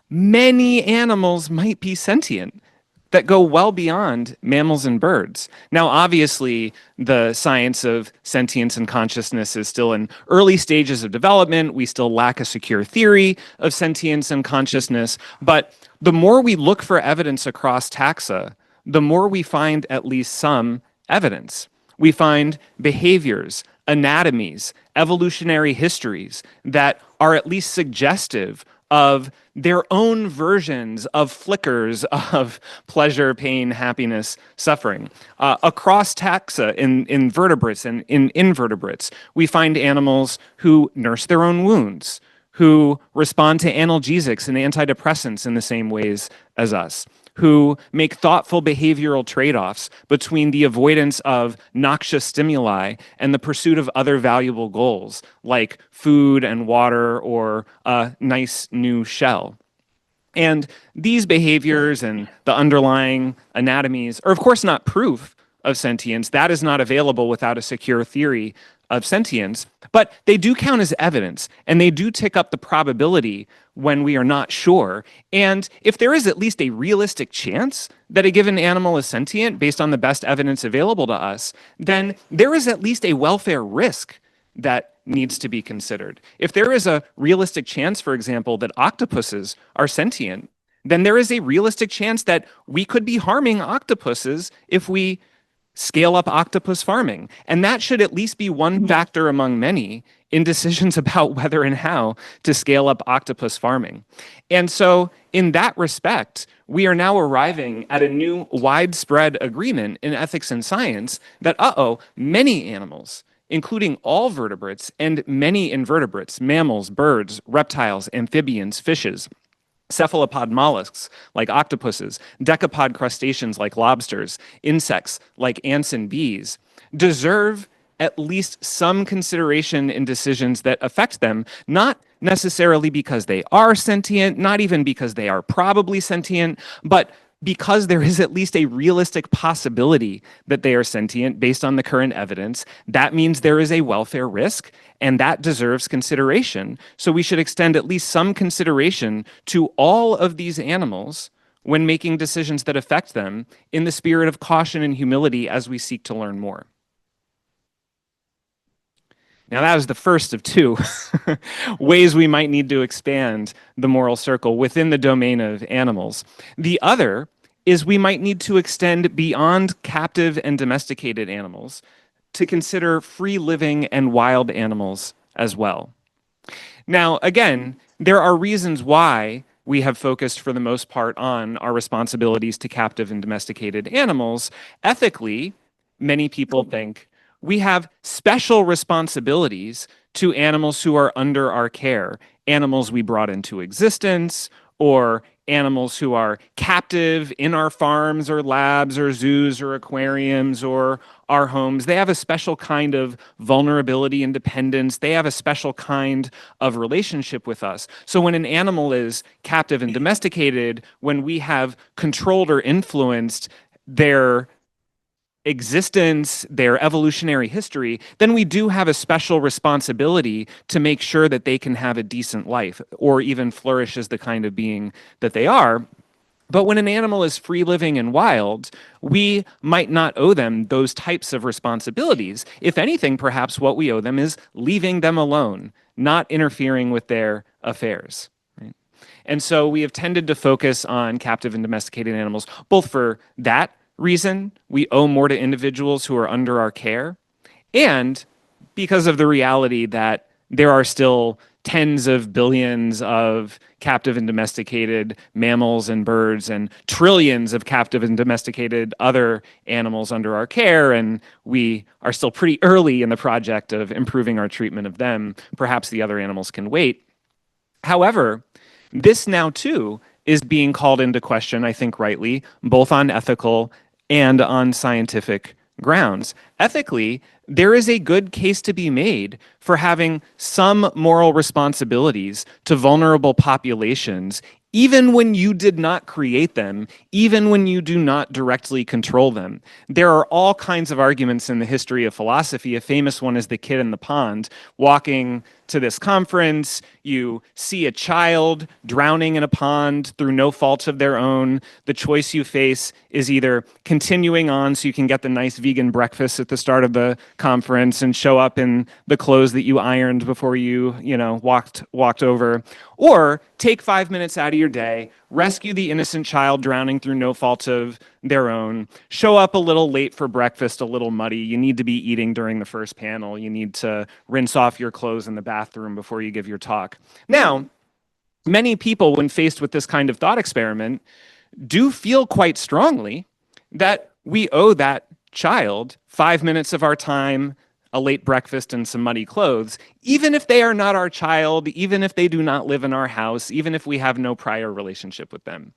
many animals might be sentient that go well beyond mammals and birds. Now, obviously, the science of sentience and consciousness is still in early stages of development. We still lack a secure theory of sentience and consciousness. But the more we look for evidence across taxa, the more we find at least some evidence. We find behaviors, anatomies, evolutionary histories that are at least suggestive of their own versions of flickers of pleasure, pain, happiness, suffering. Across taxa in vertebrates and in invertebrates, we find animals who nurse their own wounds, who respond to analgesics and antidepressants in the same ways as us, who make thoughtful behavioral trade-offs between the avoidance of noxious stimuli and the pursuit of other valuable goals, like food and water or a nice new shell. And these behaviors and the underlying anatomies are, of course, not proof of sentience. That is not available without a secure theory of sentience, but they do count as evidence, and they do tick up the probability when we are not sure. And if there is at least a realistic chance that a given animal is sentient based on the best evidence available to us, then there is at least a welfare risk that needs to be considered. If there is a realistic chance, for example, that octopuses are sentient, then there is a realistic chance that we could be harming octopuses if we scale up octopus farming. And that should at least be one factor among many in decisions about whether and how to scale up octopus farming. And so in that respect, we are now arriving at a new widespread agreement in ethics and science that, many animals, including all vertebrates and many invertebrates, mammals, birds, reptiles, amphibians, fishes, cephalopod mollusks like octopuses, decapod crustaceans like lobsters, insects like ants and bees, deserve at least some consideration in decisions that affect them, not necessarily because they are sentient, not even because they are probably sentient, but because there is at least a realistic possibility that they are sentient based on the current evidence. That means there is a welfare risk, and that deserves consideration. So we should extend at least some consideration to all of these animals when making decisions that affect them in the spirit of caution and humility as we seek to learn more. Now, that was the first of two ways we might need to expand the moral circle within the domain of animals. The other is we might need to extend beyond captive and domesticated animals to consider free living and wild animals as well. Now, again, there are reasons why we have focused for the most part on our responsibilities to captive and domesticated animals. Ethically, many people think we have special responsibilities to animals who are under our care, animals we brought into existence, or animals who are captive in our farms or labs or zoos or aquariums or our homes. They have a special kind of vulnerability and dependence. They have a special kind of relationship with us. So when an animal is captive and domesticated, when we have controlled or influenced their existence, their evolutionary history, then we do have a special responsibility to make sure that they can have a decent life or even flourish as the kind of being that they are. But when an animal is free living and wild, we might not owe them those types of responsibilities. If anything, perhaps what we owe them is leaving them alone, not interfering with their affairs. Right? And so we have tended to focus on captive and domesticated animals, both for that reason, we owe more to individuals who are under our care, and because of the reality that there are still tens of billions of captive and domesticated mammals and birds and trillions of captive and domesticated other animals under our care, and we are still pretty early in the project of improving our treatment of them. Perhaps the other animals can wait. However, this now too is being called into question, I think rightly, both on ethical and on scientific grounds. Ethically, there is a good case to be made for having some moral responsibilities to vulnerable populations, even when you did not create them, even when you do not directly control them. There are all kinds of arguments in the history of philosophy. A famous one is the kid in the pond. Walking to this conference, you see a child drowning in a pond through no fault of their own. The choice you face is either continuing on so you can get the nice vegan breakfast at the start of the conference and show up in the clothes that you ironed before you walked over, or take 5 minutes out of your day, rescue the innocent child drowning through no fault of their own, show up a little late for breakfast, a little muddy. You need to be eating during the first panel. You need to rinse off your clothes in the bathroom before you give your talk. Now, many people, when faced with this kind of thought experiment, do feel quite strongly that we owe that child 5 minutes of our time, a late breakfast, and some muddy clothes, even if they are not our child, even if they do not live in our house, even if we have no prior relationship with them.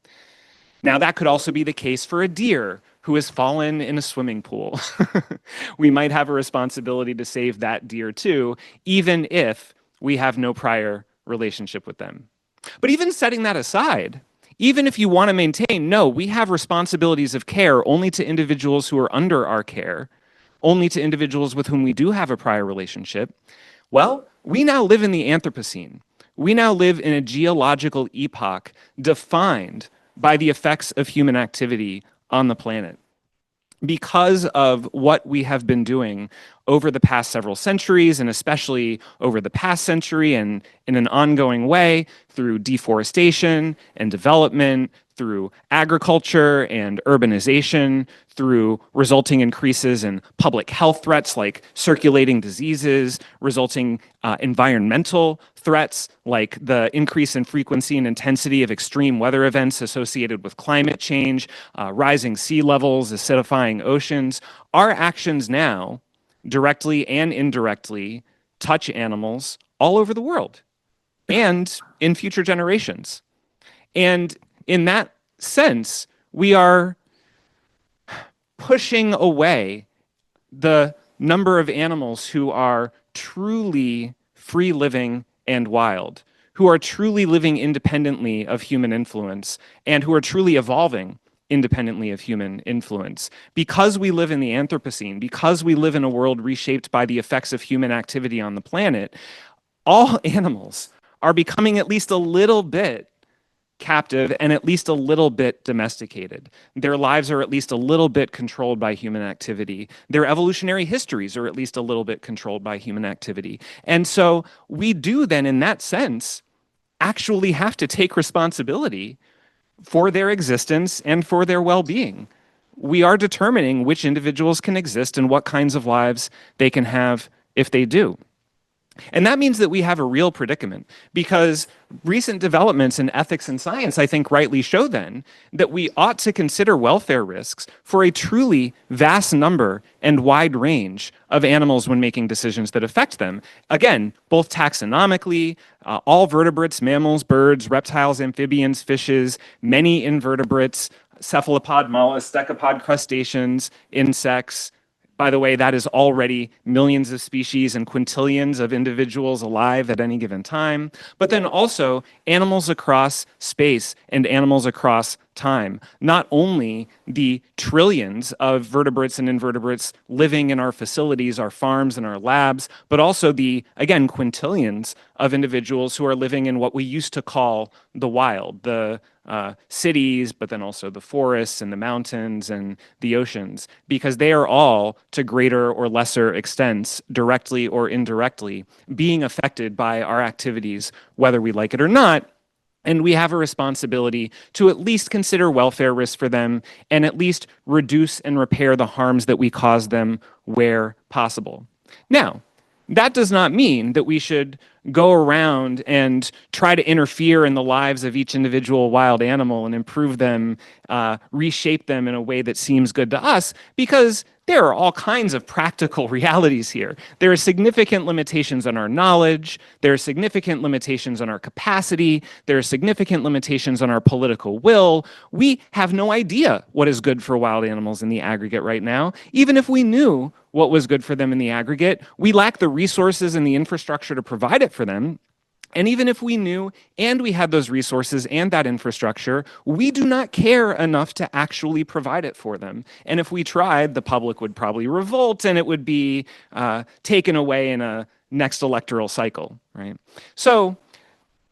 Now, that could also be the case for a deer who has fallen in a swimming pool. We might have a responsibility to save that deer too, even if we have no prior relationship with them. But even setting that aside, even if you want to maintain, no, we have responsibilities of care only to individuals who are under our care, only to individuals with whom we do have a prior relationship, well, we now live in the Anthropocene. We now live in a geological epoch defined by the effects of human activity on the planet. Because of what we have been doing over the past several centuries, and especially over the past century and in an ongoing way through deforestation and development, through agriculture and urbanization, through resulting increases in public health threats like circulating diseases, resulting environmental threats like the increase in frequency and intensity of extreme weather events associated with climate change, rising sea levels, acidifying oceans. Our actions now, directly and indirectly, touch animals all over the world and in future generations. And in that sense, we are pushing away the number of animals who are truly free living and wild, who are truly living independently of human influence, and who are truly evolving independently of human influence. Because we live in the Anthropocene, because we live in a world reshaped by the effects of human activity on the planet, all animals are becoming at least a little bit captive and at least a little bit domesticated. Their lives are at least a little bit controlled by human activity. Their evolutionary histories are at least a little bit controlled by human activity. And so we do then, in that sense, actually have to take responsibility for their existence and for their well-being. We are determining which individuals can exist and what kinds of lives they can have if they do. And that means that we have a real predicament, because recent developments in ethics and science, I think, rightly show then that we ought to consider welfare risks for a truly vast number and wide range of animals when making decisions that affect them. Again, both taxonomically, all vertebrates, mammals, birds, reptiles, amphibians, fishes, many invertebrates, cephalopod mollusks, decapod crustaceans, insects. By the way, that is already millions of species and quintillions of individuals alive at any given time. But then also animals across space and animals across time. Not only the trillions of vertebrates and invertebrates living in our facilities, our farms, and our labs, but also the, again, quintillions of individuals who are living in what we used to call the wild, the cities, but then also the forests and the mountains and the oceans, because they are all, to greater or lesser extents, directly or indirectly, being affected by our activities, whether we like it or not. And we have a responsibility to at least consider welfare risks for them and at least reduce and repair the harms that we cause them where possible. Now, that does not mean that we should go around and try to interfere in the lives of each individual wild animal and improve them, reshape them in a way that seems good to us, because there are all kinds of practical realities here. There are significant limitations on our knowledge. There are significant limitations on our capacity. There are significant limitations on our political will. We have no idea what is good for wild animals in the aggregate right now. Even if we knew what was good for them in the aggregate, we lack the resources and the infrastructure to provide it for them. And even if we knew and we had those resources and that infrastructure, we do not care enough to actually provide it for them. And if we tried, the public would probably revolt and it would be taken away in a next electoral cycle, right? So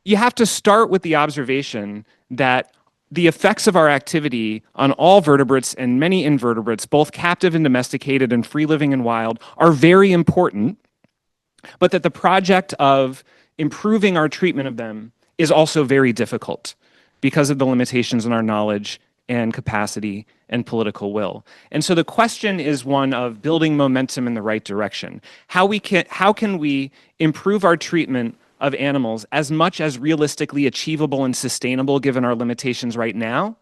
you have to start with the observation that the effects of our activity on all vertebrates and many invertebrates, both captive and domesticated and free living and wild, are very important, but that the project of improving our treatment of them is also very difficult because of the limitations in our knowledge and capacity and political will. And so the question is one of building momentum in the right direction. How can we improve our treatment of animals as much as realistically achievable and sustainable given our limitations right now,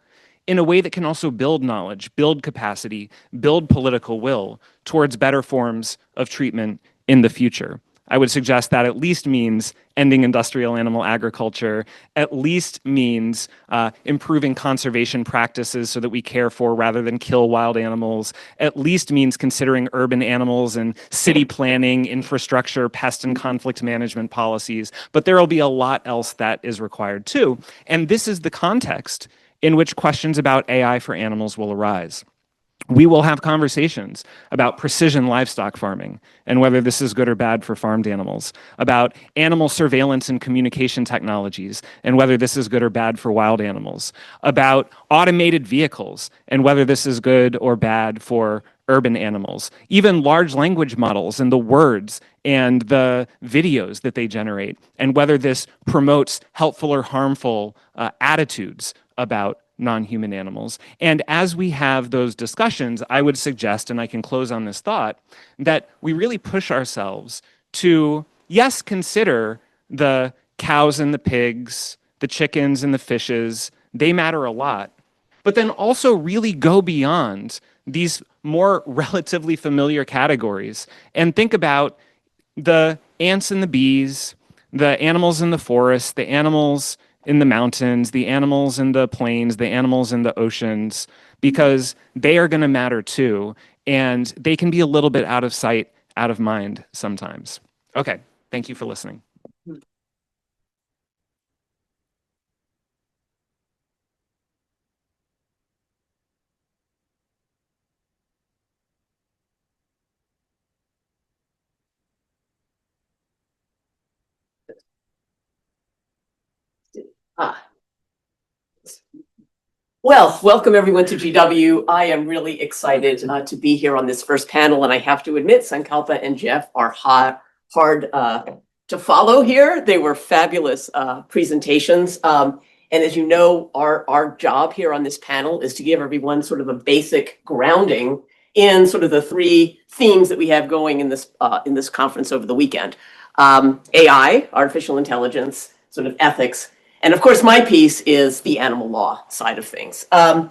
in a way that can also build knowledge, build capacity, build political will towards better forms of treatment in the future? I would suggest that at least means ending industrial animal agriculture, at least means improving conservation practices so that we care for rather than kill wild animals, at least means considering urban animals and city planning, infrastructure, pest and conflict management policies. But there will be a lot else that is required too. And this is the context in which questions about AI for animals will arise. We will have conversations about precision livestock farming and whether this is good or bad for farmed animals, about animal surveillance and communication technologies and whether this is good or bad for wild animals, about automated vehicles and whether this is good or bad for urban animals, even large language models and the words and the videos that they generate, and whether this promotes helpful or harmful attitudes about non-human animals. And as we have those discussions, I would suggest, and I can close on this thought, that we really push ourselves to, yes, consider the cows and the pigs, the chickens and the fishes, they matter a lot, but then also really go beyond these more relatively familiar categories and think about the ants and the bees, the animals in the forest, the animals in the mountains, the animals in the plains, the animals in the oceans, because they are going to matter too, and they can be a little bit out of sight, out of mind sometimes. Okay, thank you for listening. Well, welcome everyone to GW. I am really excited to be here on this first panel, and I have to admit, Sankalpa and Jeff are hard to follow here. They were fabulous presentations. And as you know, our job here on this panel is to give everyone sort of a basic grounding in sort of the three themes that we have going in this conference over the weekend. AI, artificial intelligence, sort of ethics, and of course, my piece is the animal law side of things. And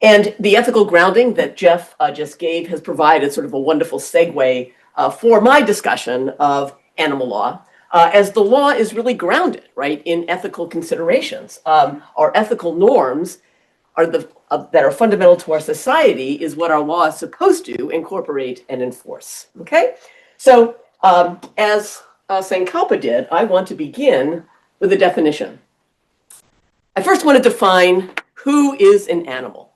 the ethical grounding that Jeff just gave has provided sort of a wonderful segue for my discussion of animal law, as the law is really grounded, right, in ethical considerations. Our ethical norms are that are fundamental to our society is what our law is supposed to incorporate and enforce, okay? So as Sankalpa did, I want to begin with a definition. I first want to define who is an animal.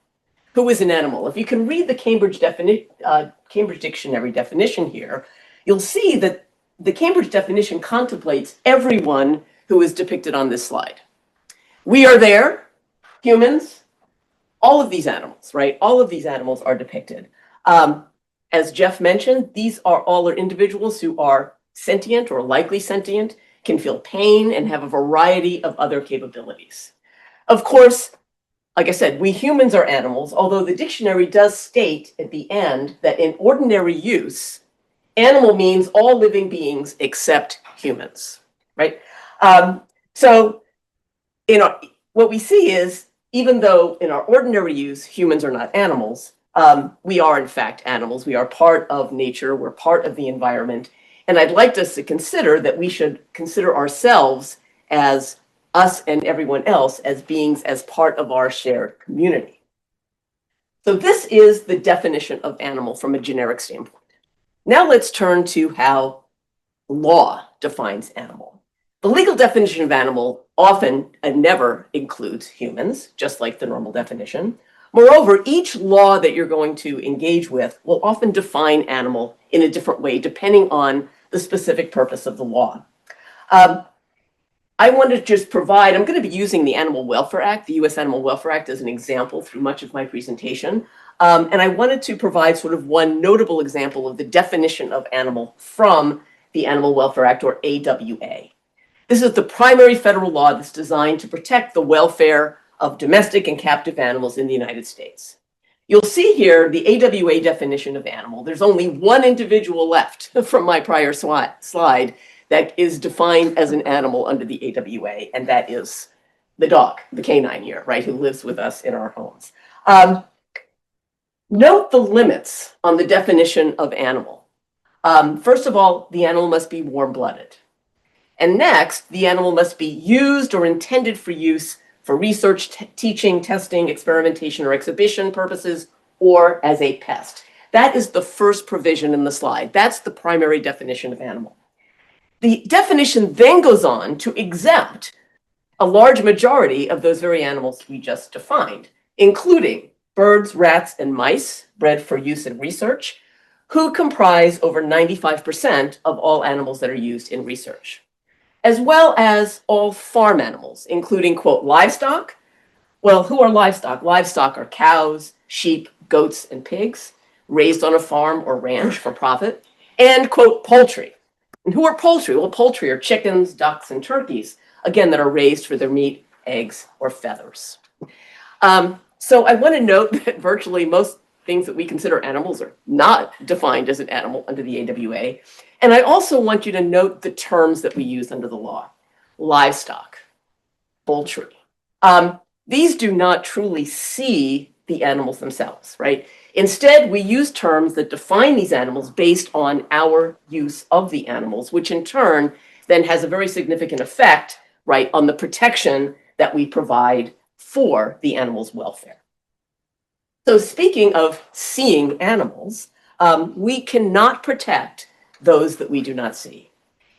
Who is an animal? If you can read the Cambridge Dictionary definition here, you'll see that the Cambridge definition contemplates everyone who is depicted on this slide. We are there, humans, all of these animals, right? All of these animals are depicted. As Jeff mentioned, these are all individuals who are sentient or likely sentient, can feel pain, and have a variety of other capabilities. Of course, like I said, we humans are animals, although the dictionary does state at the end that in ordinary use, animal means all living beings except humans. right? So what we see is, even though in our ordinary use, humans are not animals, we are in fact animals. We are part of nature. We're part of the environment. And I'd like us to consider that we should consider ourselves as us and everyone else as beings as part of our shared community. So this is the definition of animal from a generic standpoint. Now let's turn to how law defines animal. The legal definition of animal often and never includes humans, just like the normal definition. Moreover, each law that you're going to engage with will often define animal in a different way, depending on the specific purpose of the law. I want to just provide, I'm going to be using the Animal Welfare Act, the US Animal Welfare Act, as an example through much of my presentation. And I wanted to provide sort of one notable example of the definition of animal from the Animal Welfare Act, or AWA. This is the primary federal law that's designed to protect the welfare of domestic and captive animals in the United States. You'll see here the AWA definition of animal. There's only one individual left from my prior slide that is defined as an animal under the AWA, and that is the dog, the canine here, right, who lives with us in our homes. Note the limits on the definition of animal. First of all, the animal must be warm-blooded. And next, the animal must be used or intended for use for research, teaching, testing, experimentation, or exhibition purposes, or as a pest. That is the first provision in the slide. That's the primary definition of animal. The definition then goes on to exempt a large majority of those very animals we just defined, including birds, rats, and mice bred for use in research, who comprise over 95% of all animals that are used in research, as well as all farm animals, including, quote, livestock. Well, who are livestock? Livestock are cows, sheep, goats, and pigs raised on a farm or ranch for profit, and, quote, poultry. And who are poultry? Well, poultry are chickens, ducks, and turkeys, again, that are raised for their meat, eggs, or feathers. So I want to note that virtually most things that we consider animals are not defined as an animal under the AWA. And I also want you to note the terms that we use under the law. Livestock, poultry. These do not truly see the animals themselves, right? Instead, we use terms that define these animals based on our use of the animals, which in turn then has a very significant effect, right, on the protection that we provide for the animal's welfare. So speaking of seeing animals, we cannot protect those that we do not see.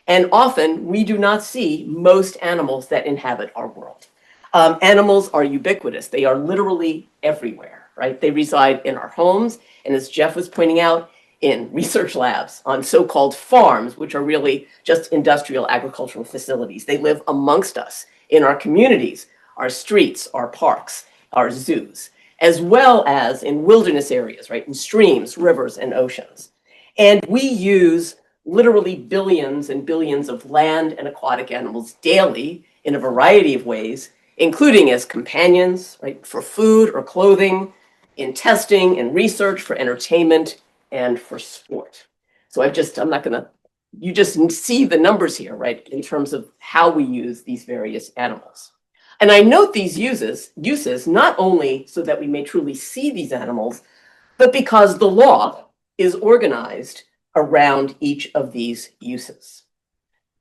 And often we do not see most animals that inhabit our world. Animals are ubiquitous. They are literally everywhere, right? They reside in our homes. And as Jeff was pointing out, in research labs, on so-called farms, which are really just industrial agricultural facilities. They live amongst us in our communities, our streets, our parks, our zoos, as well as in wilderness areas, right? In streams, rivers, and oceans. And we use literally billions and billions of land and aquatic animals daily in a variety of ways, including as companions, right, for food or clothing, in testing and research, for entertainment, and for sport. So I'm not gonna, you just see the numbers here, right, in terms of how we use these various animals. And I note these uses not only so that we may truly see these animals, but because the law is organized around each of these uses.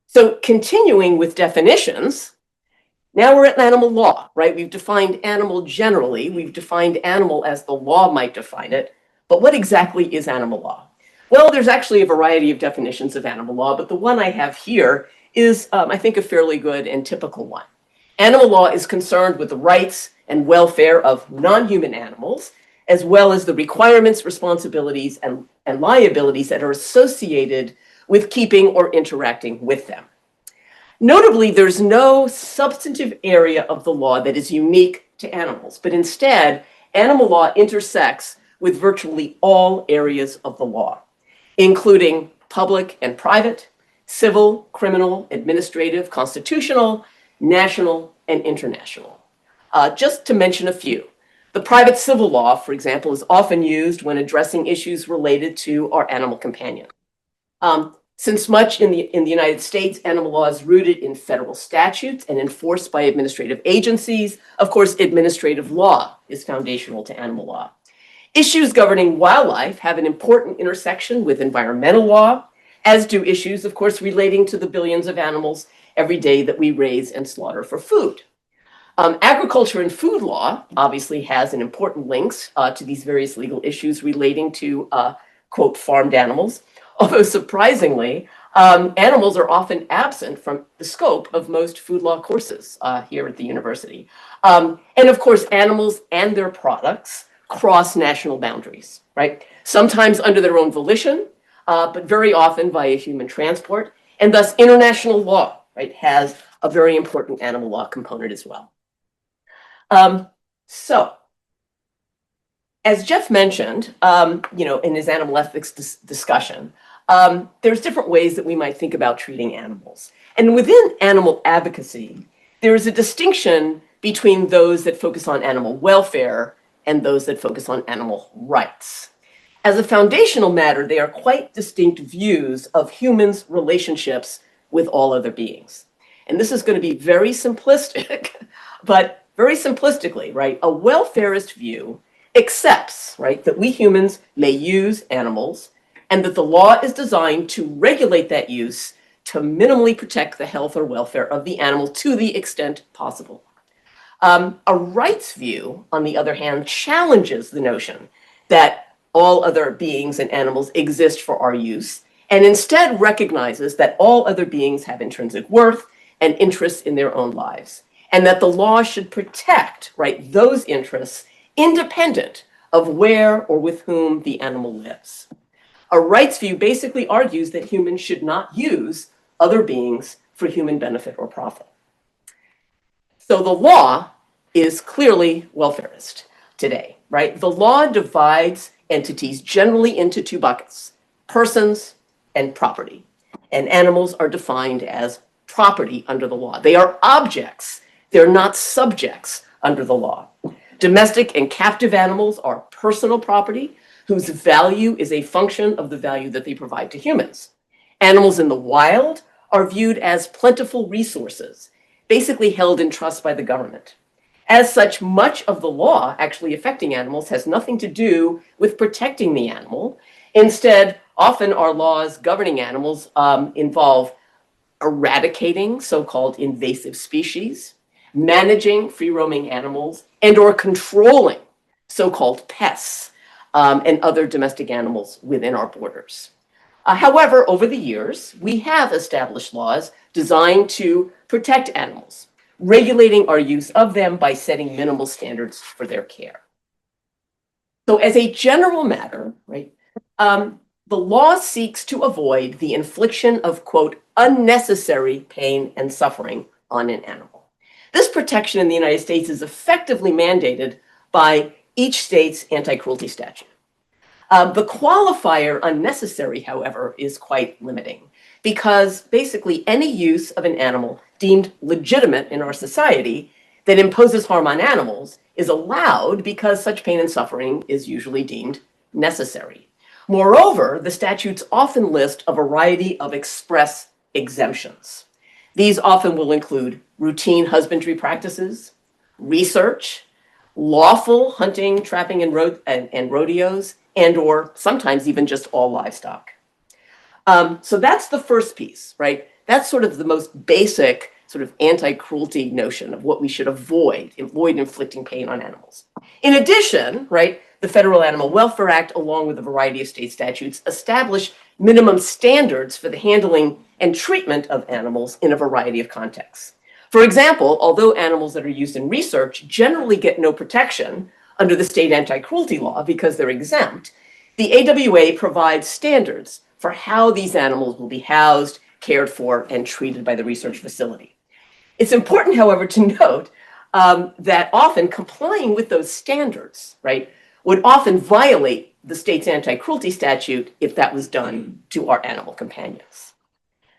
So continuing with definitions, now we're at animal law, right? We've defined animal generally. We've defined animal as the law might define it. But what exactly is animal law? Well, there's actually a variety of definitions of animal law, but the one I have here is, I think, a fairly good and typical one. Animal law is concerned with the rights and welfare of non-human animals, as well as the requirements, responsibilities, and liabilities that are associated with keeping or interacting with them. Notably, there's no substantive area of the law that is unique to animals, but instead, animal law intersects with virtually all areas of the law, including public and private, civil, criminal, administrative, constitutional, national, and international. Just to mention a few. The private civil law, for example, is often used when addressing issues related to our animal companion. Since much in the United States, animal law is rooted in federal statutes and enforced by administrative agencies, of course, administrative law is foundational to animal law. Issues governing wildlife have an important intersection with environmental law, as do issues, of course, relating to the billions of animals every day that we raise and slaughter for food. Agriculture and food law obviously has an important links to these various legal issues relating to, quote, farmed animals. Although surprisingly, animals are often absent from the scope of most food law courses here at the university. And of course, animals and their products cross national boundaries, right? Sometimes under their own volition, but very often via human transport. And thus international law, right, has a very important animal law component as well. So, as Jeff mentioned, in his animal ethics discussion, there's different ways that we might think about treating animals. And within animal advocacy, there is a distinction between those that focus on animal welfare and those that focus on animal rights. As a foundational matter, they are quite distinct views of humans' relationships with all other beings. And this is going to be very simplistic, but very simplistically, right, a welfarist view accepts, right, that we humans may use animals and that the law is designed to regulate that use to minimally protect the health or welfare of the animal to the extent possible. A rights view, on the other hand, challenges the notion that all other beings and animals exist for our use, and instead recognizes that all other beings have intrinsic worth and interests in their own lives, and that the law should protect, right, those interests independent of where or with whom the animal lives. A rights view basically argues that humans should not use other beings for human benefit or profit. So the law is clearly welfarist today, right? The law divides entities generally into two buckets, persons and property. And animals are defined as property under the law. They are objects. They're not subjects under the law. Domestic and captive animals are personal property whose value is a function of the value that they provide to humans. Animals in the wild are viewed as plentiful resources, basically held in trust by the government. As such, much of the law actually affecting animals has nothing to do with protecting the animal. Instead, often our laws governing animals involve eradicating so-called invasive species, managing free-roaming animals, and or controlling so-called pests and other domestic animals within our borders. However, over the years, we have established laws designed to protect animals, regulating our use of them by setting minimal standards for their care. So as a general matter, right, the law seeks to avoid the infliction of, quote, unnecessary pain and suffering on an animal. This protection in the United States is effectively mandated by each state's anti-cruelty statute. The qualifier unnecessary, however, is quite limiting because basically any use of an animal deemed legitimate in our society that imposes harm on animals is allowed because such pain and suffering is usually deemed necessary. Moreover, the statutes often list a variety of express exemptions. These often will include routine husbandry practices, research, lawful hunting, trapping, and rodeos, and or sometimes even just all livestock. So that's the first piece, right? That's sort of the most basic sort of anti-cruelty notion of what we should avoid inflicting pain on animals. In addition, right, the Federal Animal Welfare Act, along with a variety of state statutes, establish minimum standards for the handling and treatment of animals in a variety of contexts. For example, although animals that are used in research generally get no protection under the state anti-cruelty law because they're exempt, the AWA provides standards for how these animals will be housed, cared for, and treated by the research facility. It's important, however, to note that often complying with those standards, right, would often violate the state's anti-cruelty statute if that was done to our animal companions.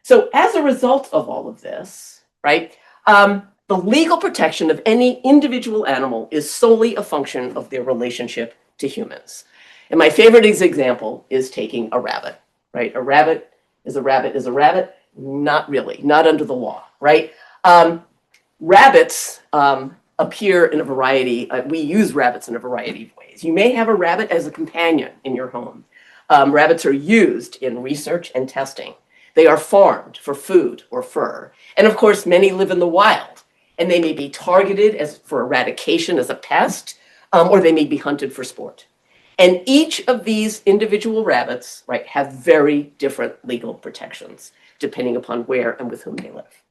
So as a result of all of this, right, the legal protection of any individual animal is solely a function of their relationship to humans. And my favorite example is taking a rabbit, right? A rabbit Is a rabbit? Not really, not under the law, right? Rabbits appear in a variety, we use rabbits in a variety of ways. You may have a rabbit as a companion in your home. Rabbits are used in research and testing. They are farmed for food or fur. And of course, many live in the wild, and they may be targeted for eradication as a pest, or they may be hunted for sport. And each of these individual rabbits, right, have very different legal protections, depending upon where and with whom they live.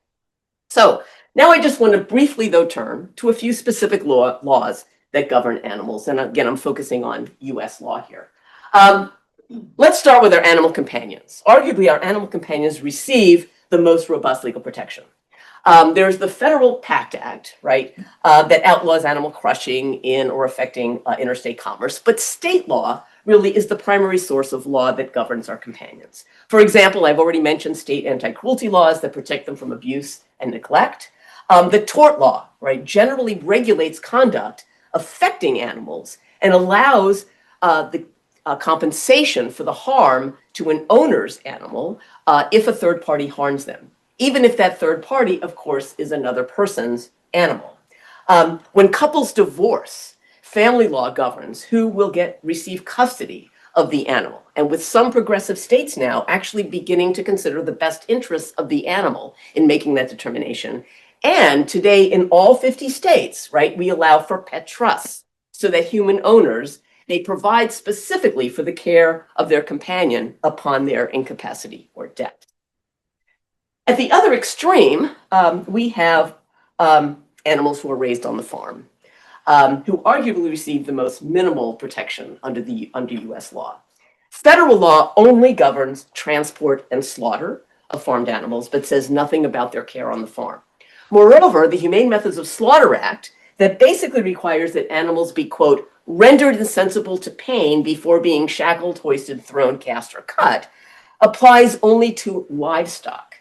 So now I just want to briefly, though, turn to a few specific laws that govern animals. And again, I'm focusing on US law here. Let's start with our animal companions. Arguably, our animal companions receive the most robust legal protection. There's the Federal PACT Act, right, that outlaws animal crushing in or affecting interstate commerce. But state law really is the primary source of law that governs our companions. For example, I've already mentioned state anti-cruelty laws that protect them from abuse and neglect. The tort law, right, generally regulates conduct affecting animals and allows the compensation for the harm to an owner's animal if a third party harms them, even if that third party, of course, is another person's animal. When couples divorce, family law governs who will receive custody of the animal. And with some progressive states now actually beginning to consider the best interests of the animal in making that determination. And today in all 50 states, right, we allow for pet trusts so that human owners may provide specifically for the care of their companion upon their incapacity or death. At the other extreme, we have animals who are raised on the farm, who arguably receive the most minimal protection under US law. Federal law only governs transport and slaughter of farmed animals, but says nothing about their care on the farm. Moreover, the Humane Methods of Slaughter Act that basically requires that animals be, quote, rendered insensible to pain before being shackled, hoisted, thrown, cast, or cut, applies only to livestock.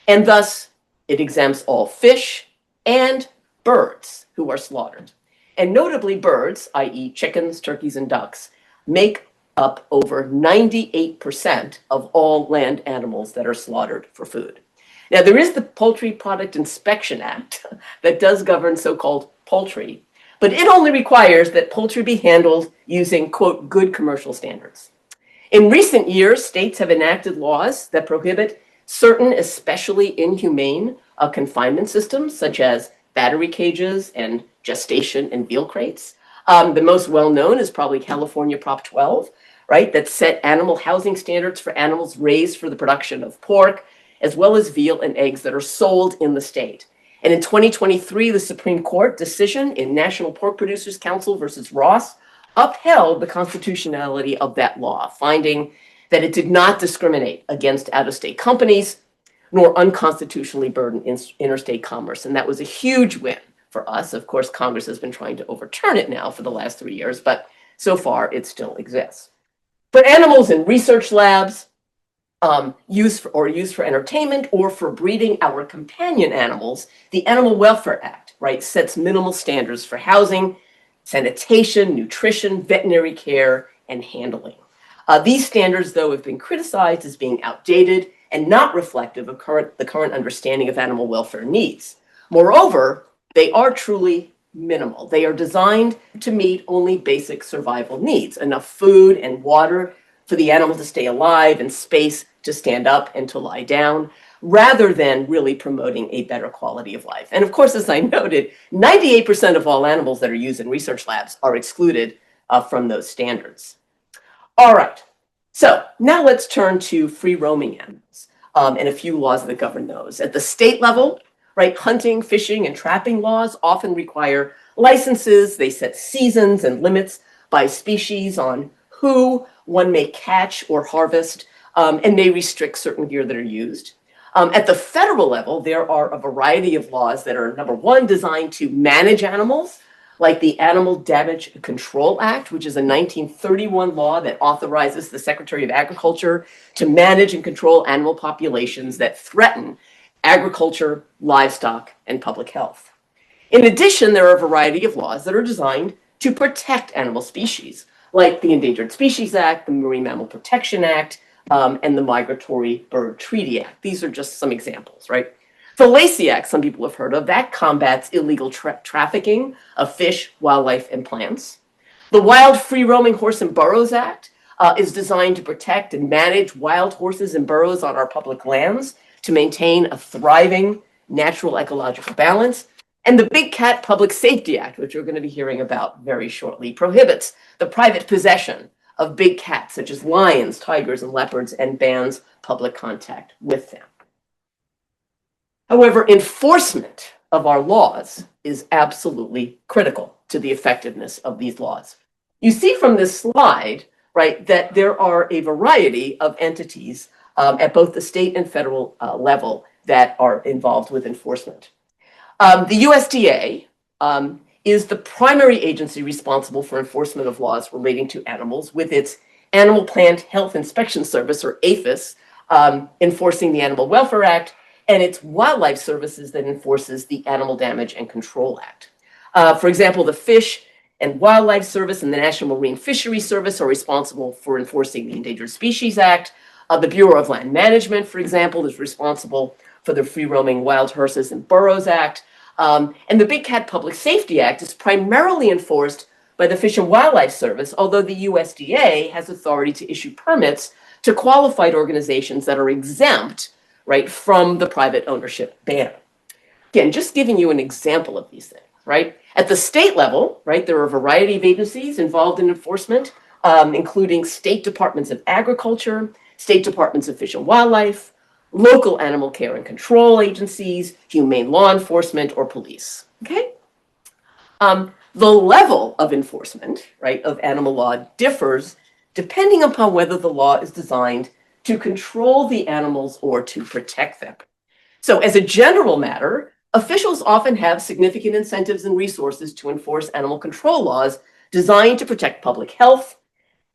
And thus, it exempts all fish and birds who are slaughtered. And notably, birds, i.e. chickens, turkeys, and ducks, make up over 98% of all land animals that are slaughtered for food. Now, there is the Poultry Product Inspection Act that does govern so-called poultry, but it only requires that poultry be handled using, quote, good commercial standards. In recent years, states have enacted laws that prohibit certain especially inhumane confinement systems, such as battery cages and gestation and veal crates. The most well-known is probably California Prop 12, right, that set animal housing standards for animals raised for the production of pork, as well as veal and eggs that are sold in the state. And in 2023, the Supreme Court decision in National Pork Producers Council versus Ross upheld the constitutionality of that law, finding that it did not discriminate against out-of-state companies, nor unconstitutionally burden interstate commerce. And that was a huge win for us. Of course, Congress has been trying to overturn it now for the last 3 years, but so far it still exists. For animals in research labs, used for entertainment or for breeding our companion animals, the Animal Welfare Act, right, sets minimal standards for housing, sanitation, nutrition, veterinary care, and handling. These standards, though, have been criticized as being outdated and not reflective of the current understanding of animal welfare needs. Moreover, they are truly minimal. They are designed to meet only basic survival needs, enough food and water for the animal to stay alive and space to stand up and to lie down, rather than really promoting a better quality of life. And of course, as I noted, 98% of all animals that are used in research labs are excluded from those standards. All right, so now let's turn to free roaming animals and a few laws that govern those. At the state level, right, hunting, fishing, and trapping laws often require licenses. They set seasons and limits by species on who one may catch or harvest, and may restrict certain gear that are used. At the federal level, there are a variety of laws that are, number one, designed to manage animals, like the Animal Damage Control Act, which is a 1931 law that authorizes the Secretary of Agriculture to manage and control animal populations that threaten agriculture, livestock, and public health. In addition, there are a variety of laws that are designed to protect animal species, like the Endangered Species Act, the Marine Mammal Protection Act, and the Migratory Bird Treaty Act. These are just some examples, right? The Lacey Act, some people have heard of, that combats illegal trafficking of fish, wildlife, and plants. The Wild Free Roaming Horse and Burros Act is designed to protect and manage wild horses and burros on our public lands to maintain a thriving natural ecological balance. And the Big Cat Public Safety Act, which we're going to be hearing about very shortly, prohibits the private possession of big cats such as lions, tigers, and leopards and bans public contact with them. However, enforcement of our laws is absolutely critical to the effectiveness of these laws. You see from this slide, right, that there are a variety of entities at both the state and federal level that are involved with enforcement. The USDA is the primary agency responsible for enforcement of laws relating to animals, with its Animal Plant Health Inspection Service, or APHIS, enforcing the Animal Welfare Act, and its Wildlife Services that enforces the Animal Damage and Control Act. For example, the Fish and Wildlife Service and the National Marine Fisheries Service are responsible for enforcing the Endangered Species Act. The Bureau of Land Management, for example, is responsible for the Free Roaming Wild Horses and Burros Act. And the Big Cat Public Safety Act is primarily enforced by the Fish and Wildlife Service, although the USDA has authority to issue permits to qualified organizations that are exempt, right, from the private ownership ban. Again, just giving you an example of these things, right? At the state level, right, there are a variety of agencies involved in enforcement, including state departments of agriculture, state departments of fish and wildlife, local animal care and control agencies, humane law enforcement, or police, okay? The level of enforcement, right, of animal law differs depending upon whether the law is designed to control the animals or to protect them. So as a general matter, officials often have significant incentives and resources to enforce animal control laws designed to protect public health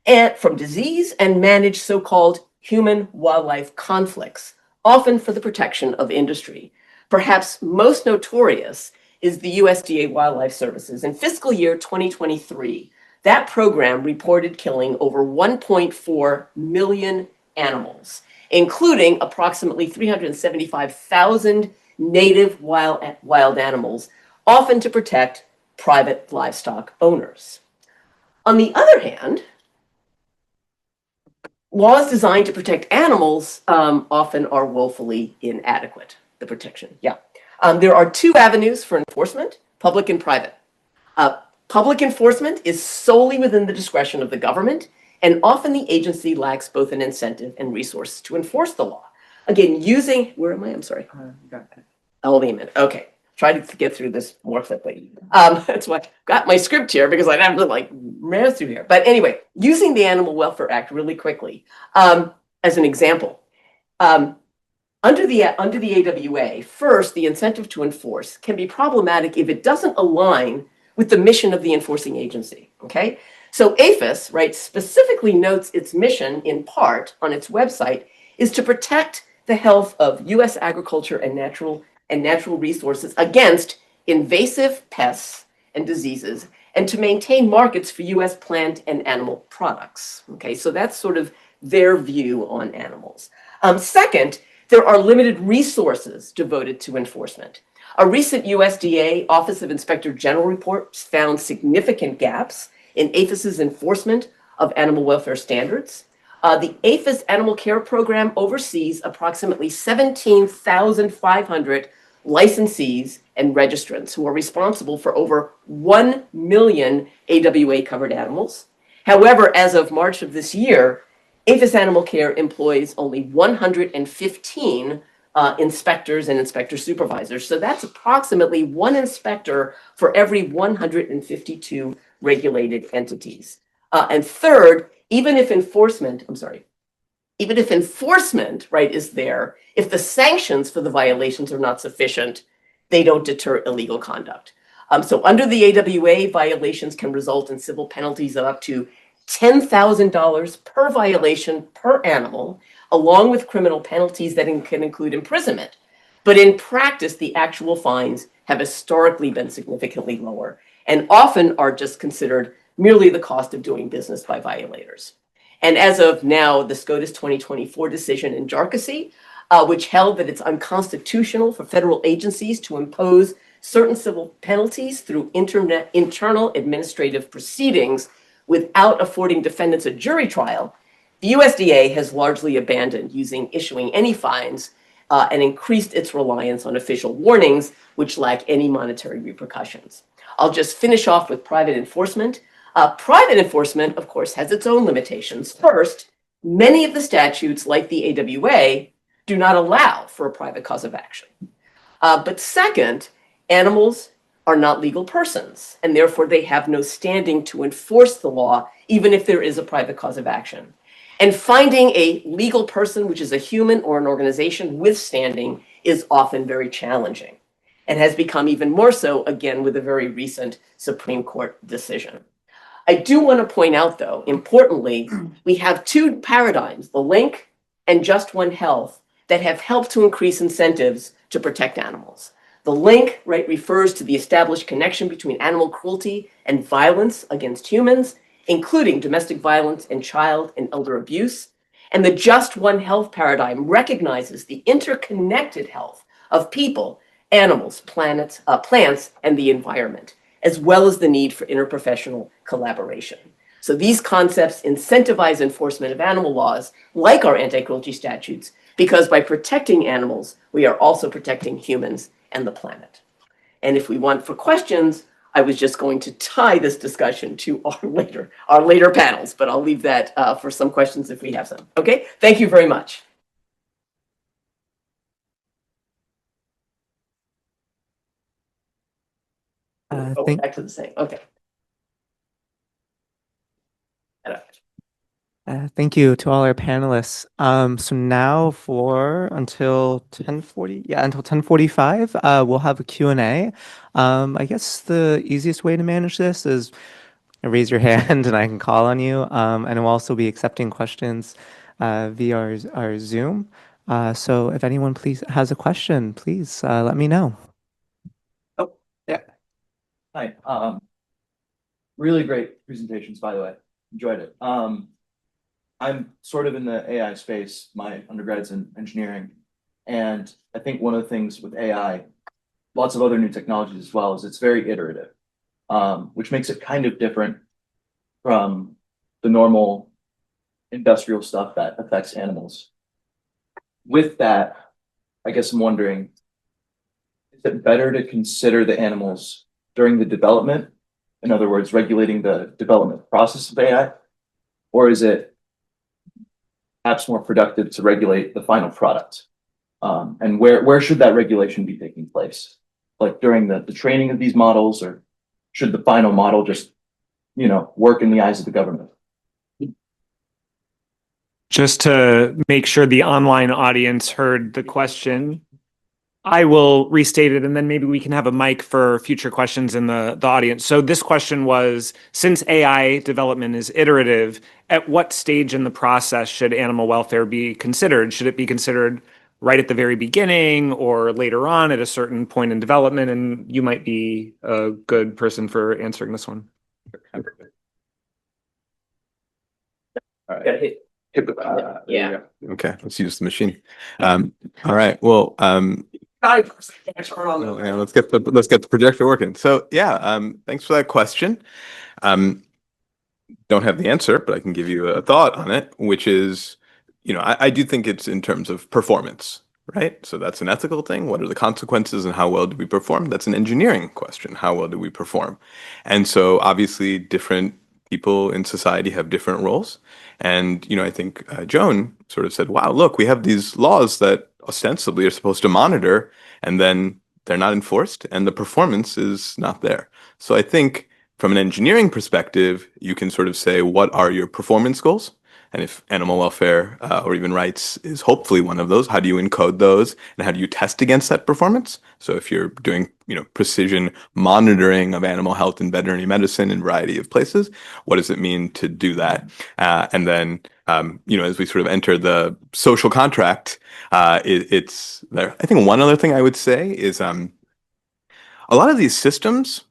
and from disease and manage so-called human-wildlife conflicts, often for the protection of industry. Perhaps most notorious is the USDA Wildlife Services. In fiscal year 2023, that program reported killing over 1.4 million animals, including approximately 375,000 native wild animals, often to protect private livestock owners. On the other hand, laws designed to protect animals often are woefully inadequate, the protection, yeah. There are two avenues for enforcement, public and private. Public enforcement is solely within the discretion of the government, and often the agency lacks both an incentive and resources to enforce the law. Again, using, where am I? I'm sorry. Oh, wait a minute. Okay. Try to get through this more quickly. That's why I've got my script here because I have to like race through here. But anyway, using the Animal Welfare Act really quickly as an example. Under the AWA, first, the incentive to enforce can be problematic if it doesn't align with the mission of the enforcing agency, okay? So APHIS, right, specifically notes its mission in part on its website is to protect the health of U.S. agriculture and natural resources against invasive pests and diseases, and to maintain markets for U.S. plant and animal products, okay? So that's sort of their view on animals. Second, there are limited resources devoted to enforcement. A recent USDA Office of Inspector General report found significant gaps in APHIS's enforcement of animal welfare standards. The APHIS Animal Care Program oversees approximately 17,500 licensees and registrants who are responsible for over 1 million AWA-covered animals. However, as of March of this year, APHIS Animal Care employs only 115 inspectors and inspector supervisors. So that's approximately one inspector for every 152 regulated entities. And third, even if enforcement, right, is there, if the sanctions for the violations are not sufficient, they don't deter illegal conduct. So under the AWA, violations can result in civil penalties of up to $10,000 per violation per animal, along with criminal penalties that can include imprisonment. But in practice, the actual fines have historically been significantly lower and often are just considered merely the cost of doing business by violators. And as of now, the SCOTUS 2024 decision in Jharkhasi, which held that it's unconstitutional for federal agencies to impose certain civil penalties through internal administrative proceedings without affording defendants a jury trial, the USDA has largely abandoned issuing any fines and increased its reliance on official warnings, which lack any monetary repercussions. I'll just finish off with private enforcement. Private enforcement, of course, has its own limitations. First, many of the statutes, like the AWA, do not allow for a private cause of action. But second, animals are not legal persons, and therefore they have no standing to enforce the law, even if there is a private cause of action. And finding a legal person, which is a human or an organization with standing, is often very challenging, and has become even more so, again, with a very recent Supreme Court decision. I do want to point out, though, importantly, we have two paradigms, the link and Just One Health, that have helped to increase incentives to protect animals. The link, right, refers to the established connection between animal cruelty and violence against humans, including domestic violence and child and elder abuse. And the Just One Health paradigm recognizes the interconnected health of people, animals, plants, and the environment, as well as the need for interprofessional collaboration. So these concepts incentivize enforcement of animal laws, like our anti-cruelty statutes, because by protecting animals, we are also protecting humans and the planet. And if we want for questions, I was just going to tie this discussion to our later panels, but I'll leave that for some questions if we have some. Okay, thank you very much. Back to the same. Okay. Thank you to all our panelists. So now until 10:40, until 10:45, we'll have a Q&A. I guess the easiest way to manage this is raise your hand and I can call on you. And we'll also be accepting questions via our Zoom. So if anyone has a question, please let me know. Oh, yeah. Hi. Really great presentations, by the way. Enjoyed it. I'm sort of in the AI space. My undergrad's in engineering. And I think one of the things with AI, lots of other new technologies as well, is it's very iterative, which makes it kind of different from the normal industrial stuff that affects animals. With that, I guess I'm wondering, is it better to consider the animals during the development? In other words, regulating the development process of AI? Or is it perhaps more productive to regulate the final product? And where should that regulation be taking place? Like during the training of these models, or should the final model just, work in the eyes of the government? Just to make sure the online audience heard the question, I will restate it and then maybe we can have a mic for future questions in the audience. So this question was, since AI development is iterative, at what stage in the process should animal welfare be considered? Should it be considered right at the very beginning or later on at a certain point in development? And you might be a good person for answering this one. All right. Yeah. Okay, let's use the machine. All right. Well, let's get the projector working. So yeah, thanks for that question. Don't have the answer, but I can give you a thought on it, which is, I do think it's in terms of performance, right? So that's an ethical thing. What are the consequences and how well do we perform? That's an engineering question. How well do we perform? And so obviously different people in society have different roles. And, I think Joan sort of said, wow, look, we have these laws that ostensibly are supposed to monitor, and then they're not enforced and the performance is not there. So I think from an engineering perspective, you can sort of say, what are your performance goals? And if animal welfare or even rights is hopefully one of those, how do you encode those and how do you test against that performance? So if you're doing, precision monitoring of animal health and veterinary medicine in a variety of places, what does it mean to do that? And then, as we sort of enter the social contract, it's there. I think one other thing I would say is a lot of these systems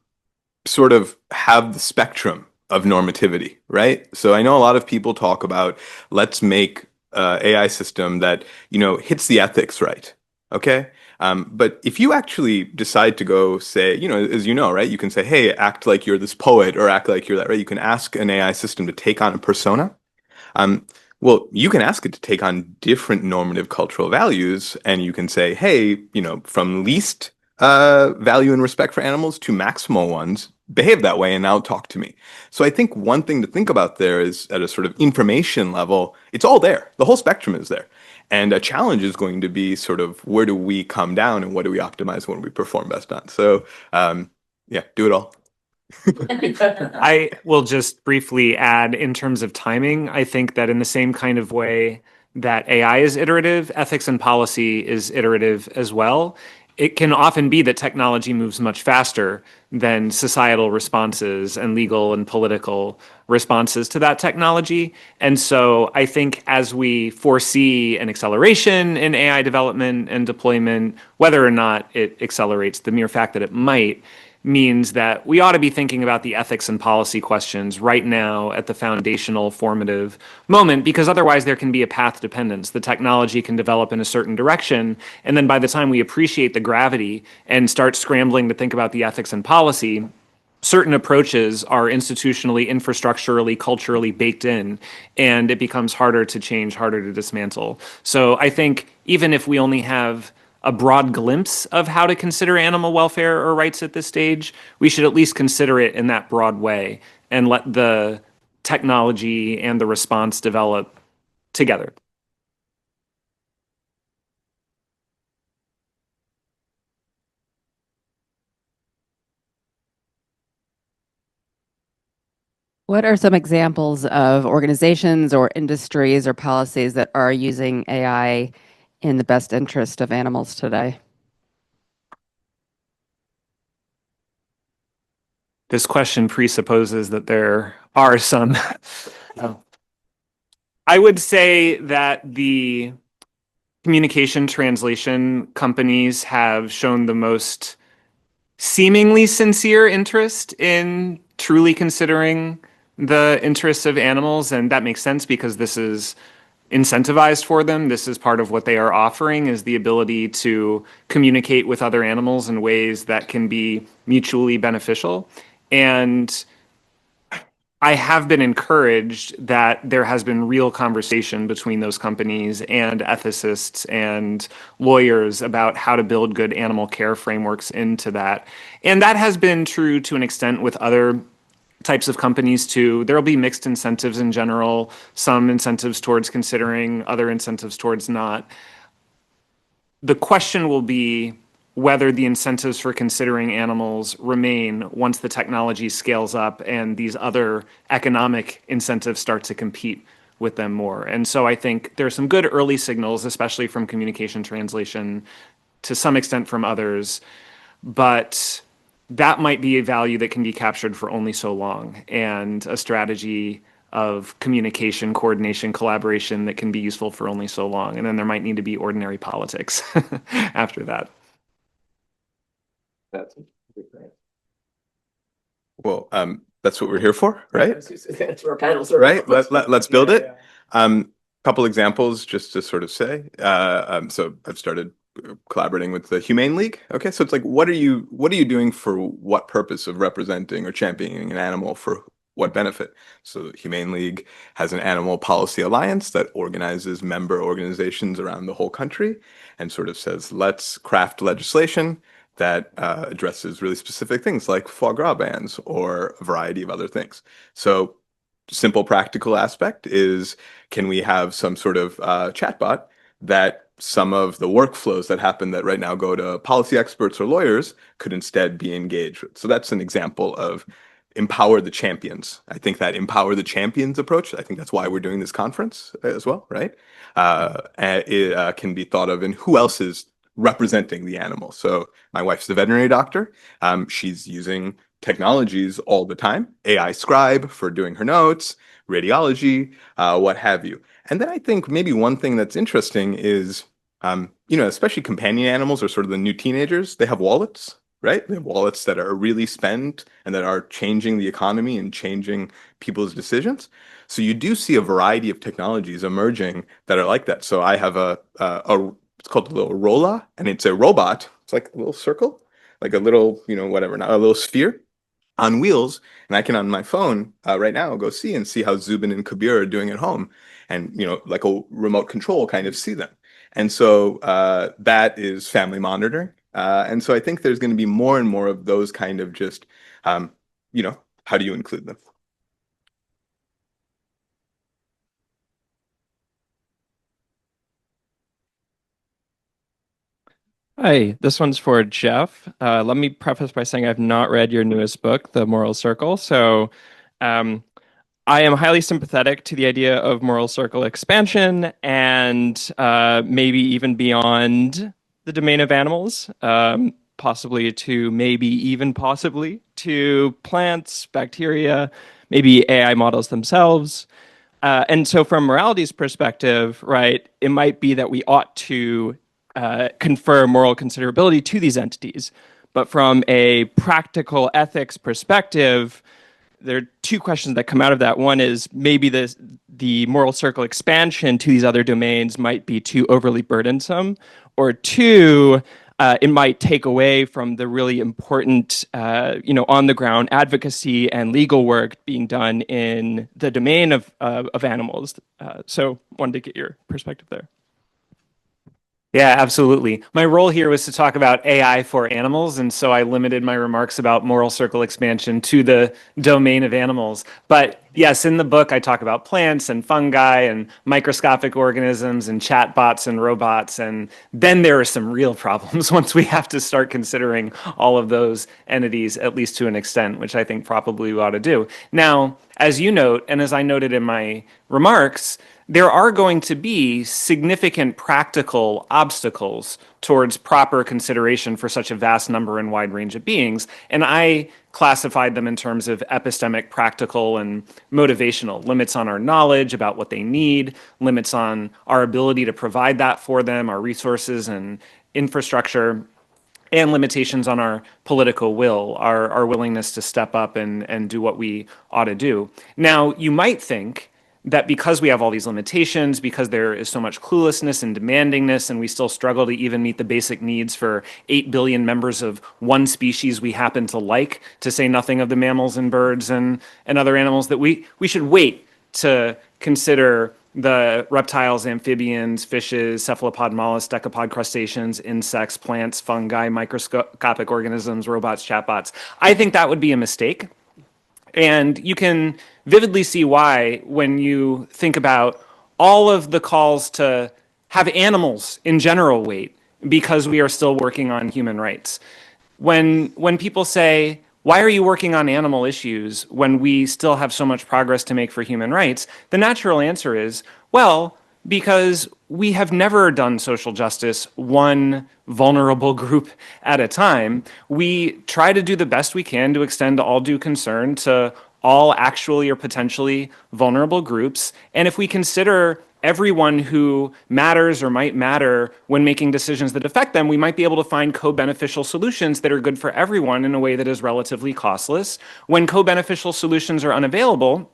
sort of have the spectrum of normativity, right? So I know a lot of people talk about let's make AI system that, hits the ethics right. Okay. But if you actually decide to go say, as you know, right, you can say, hey, act like you're this poet or act like you're that, right? You can ask an AI system to take on a persona. Um, well, you can ask it to take on different normative cultural values, and you can say, hey, from least value and respect for animals to maximal ones, behave that way and now talk to me. So I think one thing to think about there is at a sort of information level, it's all there. The whole spectrum is there. And a challenge is going to be sort of where do we come down and what do we optimize when we perform best on. So yeah, do it all. I will just briefly add in terms of timing, I think that in the same kind of way that AI is iterative, ethics and policy is iterative as well. It can often be that technology moves much faster than societal responses and legal and political responses to that technology. And so I think as we foresee an acceleration in AI development and deployment, whether or not it accelerates, the mere fact that it might means that we ought to be thinking about the ethics and policy questions right now at the foundational formative moment, because otherwise there can be a path dependence. The technology can develop in a certain direction, and then by the time we appreciate the gravity and start scrambling to think about the ethics and policy, certain approaches are institutionally, infrastructurally, culturally baked in, and it becomes harder to change, harder to dismantle. So I think even if we only have a broad glimpse of how to consider animal welfare or rights at this stage, we should at least consider it in that broad way and let the technology and the response develop together. What are some examples of organizations or industries or policies that are using AI in the best interest of animals today? This question presupposes that there are some. I would say that the communication translation companies have shown the most seemingly sincere interest in truly considering the interests of animals, and that makes sense because this is incentivized for them. This is part of what they are offering, is the ability to communicate with other animals in ways that can be mutually beneficial. And I have been encouraged that there has been real conversation between those companies and ethicists and lawyers about how to build good animal care frameworks into that. And that has been true to an extent with other types of companies too. There'll be mixed incentives in general, some incentives towards considering, other incentives towards not. The question will be whether the incentives for considering animals remain once the technology scales up and these other economic incentives start to compete with them more. And so I think there are some good early signals, especially from communication translation, to some extent from others, but that might be a value that can be captured for only so long, and a strategy of communication, coordination, collaboration that can be useful for only so long. And then there might need to be ordinary politics after that. That's Well, that's what we're here for, right? That's where our panels are. Right? Let's build it. Couple examples just to sort of say. So I've started collaborating with the Humane League. Okay, so it's like, what are you doing for what purpose of representing or championing an animal for what benefit? So the Humane League has an animal policy alliance that organizes member organizations around the whole country and sort of says, let's craft legislation that addresses really specific things like foie gras bans or a variety of other things. So simple practical aspect is, can we have some sort of chatbot that some of the workflows that happen that right now go to policy experts or lawyers could instead be engaged with? So that's an example of empower the champions. I think that empower the champions approach, I think that's why we're doing this conference as well, right? It can be thought of in who else is representing the animal. So my wife's the veterinary doctor. She's using technologies all the time, AI scribe for doing her notes, radiology, what have you. And then I think maybe one thing that's interesting is, especially companion animals are sort of the new teenagers. They have wallets, right? They have wallets that are really spent and that are changing the economy and changing people's decisions. So you do see a variety of technologies emerging that are like that. So I have it's called a little Rolla, and it's a robot. It's like a little circle, like a little, whatever, not a little sphere on wheels. And I can on my phone right now go see how Zubin and Kabir are doing at home, and like a remote control kind of see them. And so that is family monitoring. And so I think there's going to be more and more of those kind of just, how do you include them? Hi, this one's for Jeff. Let me preface by saying I've not read your newest book, The Moral Circle. So I am highly sympathetic to the idea of moral circle expansion and maybe even beyond the domain of animals, possibly to plants, bacteria, maybe AI models themselves. And so, from morality's perspective, right, it might be that we ought to confer moral considerability to these entities. But from a practical ethics perspective, there are two questions that come out of that. One is maybe the moral circle expansion to these other domains might be too overly burdensome, or two, it might take away from the really important, on the ground advocacy and legal work being done in the domain of animals. So, wanted to get your perspective there. Yeah, absolutely. My role here was to talk about AI for animals, and so I limited my remarks about moral circle expansion to the domain of animals. But yes, in the book, I talk about plants and fungi and microscopic organisms and chatbots and robots, and then there are some real problems once we have to start considering all of those entities, at least to an extent, which I think probably we ought to do. Now, as you note, and as I noted in my remarks, there are going to be significant practical obstacles towards proper consideration for such a vast number and wide range of beings. And I classified them in terms of epistemic, practical, and motivational limits on our knowledge about what they need, limits on our ability to provide that for them, our resources and infrastructure, and limitations on our political will, our willingness to step up and do what we ought to do. Now, you might think that because we have all these limitations, because there is so much cluelessness and demandingness, and we still struggle to even meet the basic needs for 8 billion members of one species we happen to like, to say nothing of the mammals and birds and other animals, that we should wait to consider the reptiles, amphibians, fishes, cephalopod mollusks, decapod crustaceans, insects, plants, fungi, microscopic organisms, robots, chatbots. I think that would be a mistake. And you can vividly see why when you think about all of the calls to have animals in general wait, because we are still working on human rights. When people say, why are you working on animal issues when we still have so much progress to make for human rights? The natural answer is, well, because we have never done social justice one vulnerable group at a time. We try to do the best we can to extend all due concern to all actually or potentially vulnerable groups. And if we consider everyone who matters or might matter when making decisions that affect them, we might be able to find co-beneficial solutions that are good for everyone in a way that is relatively costless. When co-beneficial solutions are unavailable,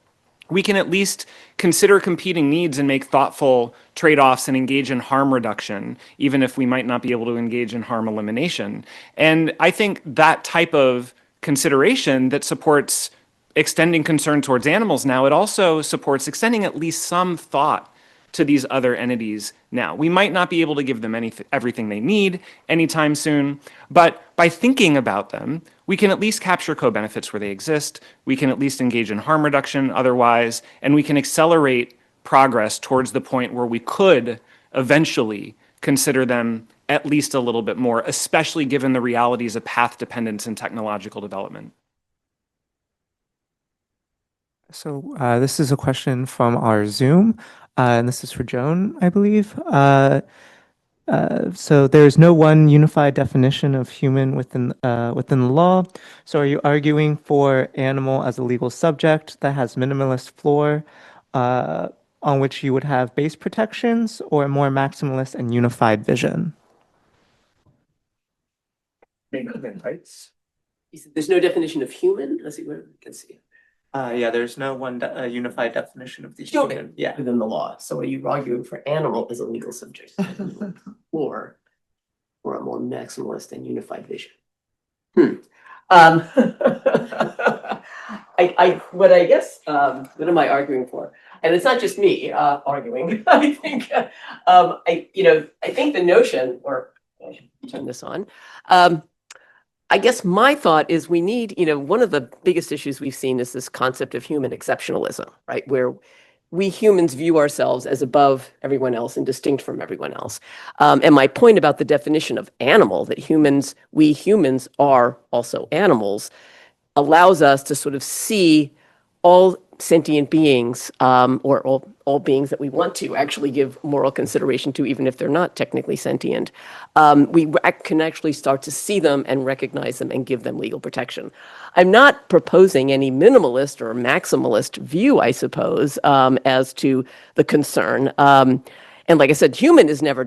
we can at least consider competing needs and make thoughtful trade-offs and engage in harm reduction, even if we might not be able to engage in harm elimination. And I think that type of consideration that supports extending concern towards animals now, it also supports extending at least some thought to these other entities now. We might not be able to give them everything they need anytime soon, but by thinking about them, we can at least capture co-benefits where they exist, we can at least engage in harm reduction otherwise, and we can accelerate progress towards the point where we could eventually consider them at least a little bit more, especially given the realities of path dependence and technological development. So this is a question from our Zoom, and this is for Joan, I believe. So there's no one unified definition of human within the law. So are you arguing for animal as a legal subject that has minimalist floor, on which you would have base protections, or a more maximalist and unified vision? human rights. There's no definition of human, as it were, I can see, Yeah, there's no one unified definition of the Sure. human. Yeah. within the law. So are you arguing for animal as a legal subject? Or a more maximalist and unified vision? What I guess, what am I arguing for? And it's not just me, arguing, I think, I think the notion, or I should turn this on. I guess my thought is we need, one of the biggest issues we've seen is this concept of human exceptionalism, right? Where we humans view ourselves as above everyone else and distinct from everyone else. And my point about the definition of animal, that we humans are also animals, allows us to sort of see all sentient beings, or all beings that we want to actually give moral consideration to, even if they're not technically sentient. We can actually start to see them and recognize them and give them legal protection. I'm not proposing any minimalist or maximalist view, I suppose, as to the concern. And like I said, human is never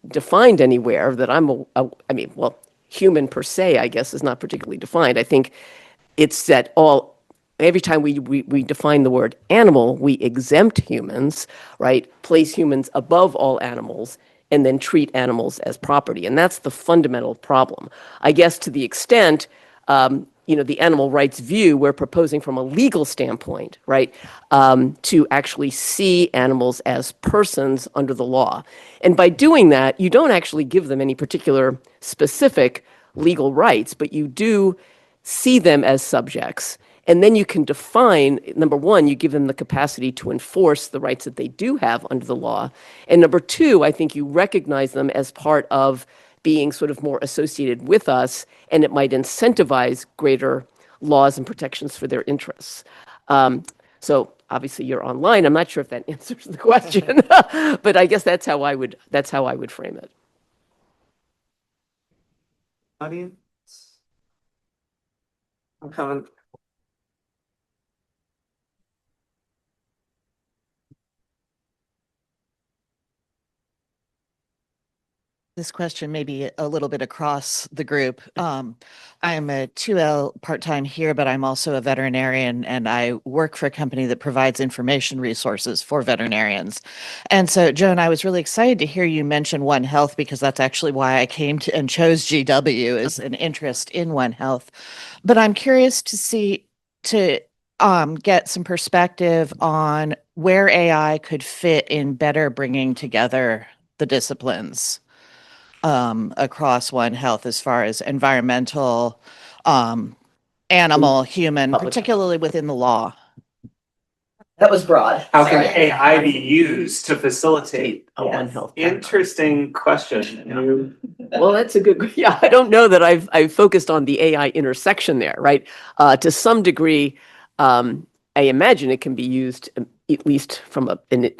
defined anywhere that human per se, I guess, is not particularly defined. I think it's that every time we define the word animal, we exempt humans, right? Place humans above all animals and then treat animals as property. And that's the fundamental problem. I guess to the extent, the animal rights view, we're proposing from a legal standpoint, right? To actually see animals as persons under the law. And by doing that, you don't actually give them any particular specific legal rights, but you do see them as subjects. And then you can define, number one, you give them the capacity to enforce the rights that they do have under the law. And number two, I think you recognize them as part of being sort of more associated with us, and it might incentivize greater laws and protections for their interests. So obviously you're online. I'm not sure if that answers the question, but I guess that's how I would frame it. Audience? I'm coming. This question may be a little bit across the group. I'm a 2L part-time here, but I'm also a veterinarian, and I work for a company that provides information resources for veterinarians. And so, Joan, I was really excited to hear you mention One Health, because that's actually why I came to and chose GW, is an interest in One Health. But I'm curious to get some perspective on where AI could fit in better bringing together the disciplines across One Health, as far as environmental, animal, human, particularly within the law. That was broad. How can AI be used to facilitate One Health? Interesting question. Well, that's a good, yeah, I don't know that I've focused on the AI intersection there, right? To some degree, I imagine it can be used, at least from an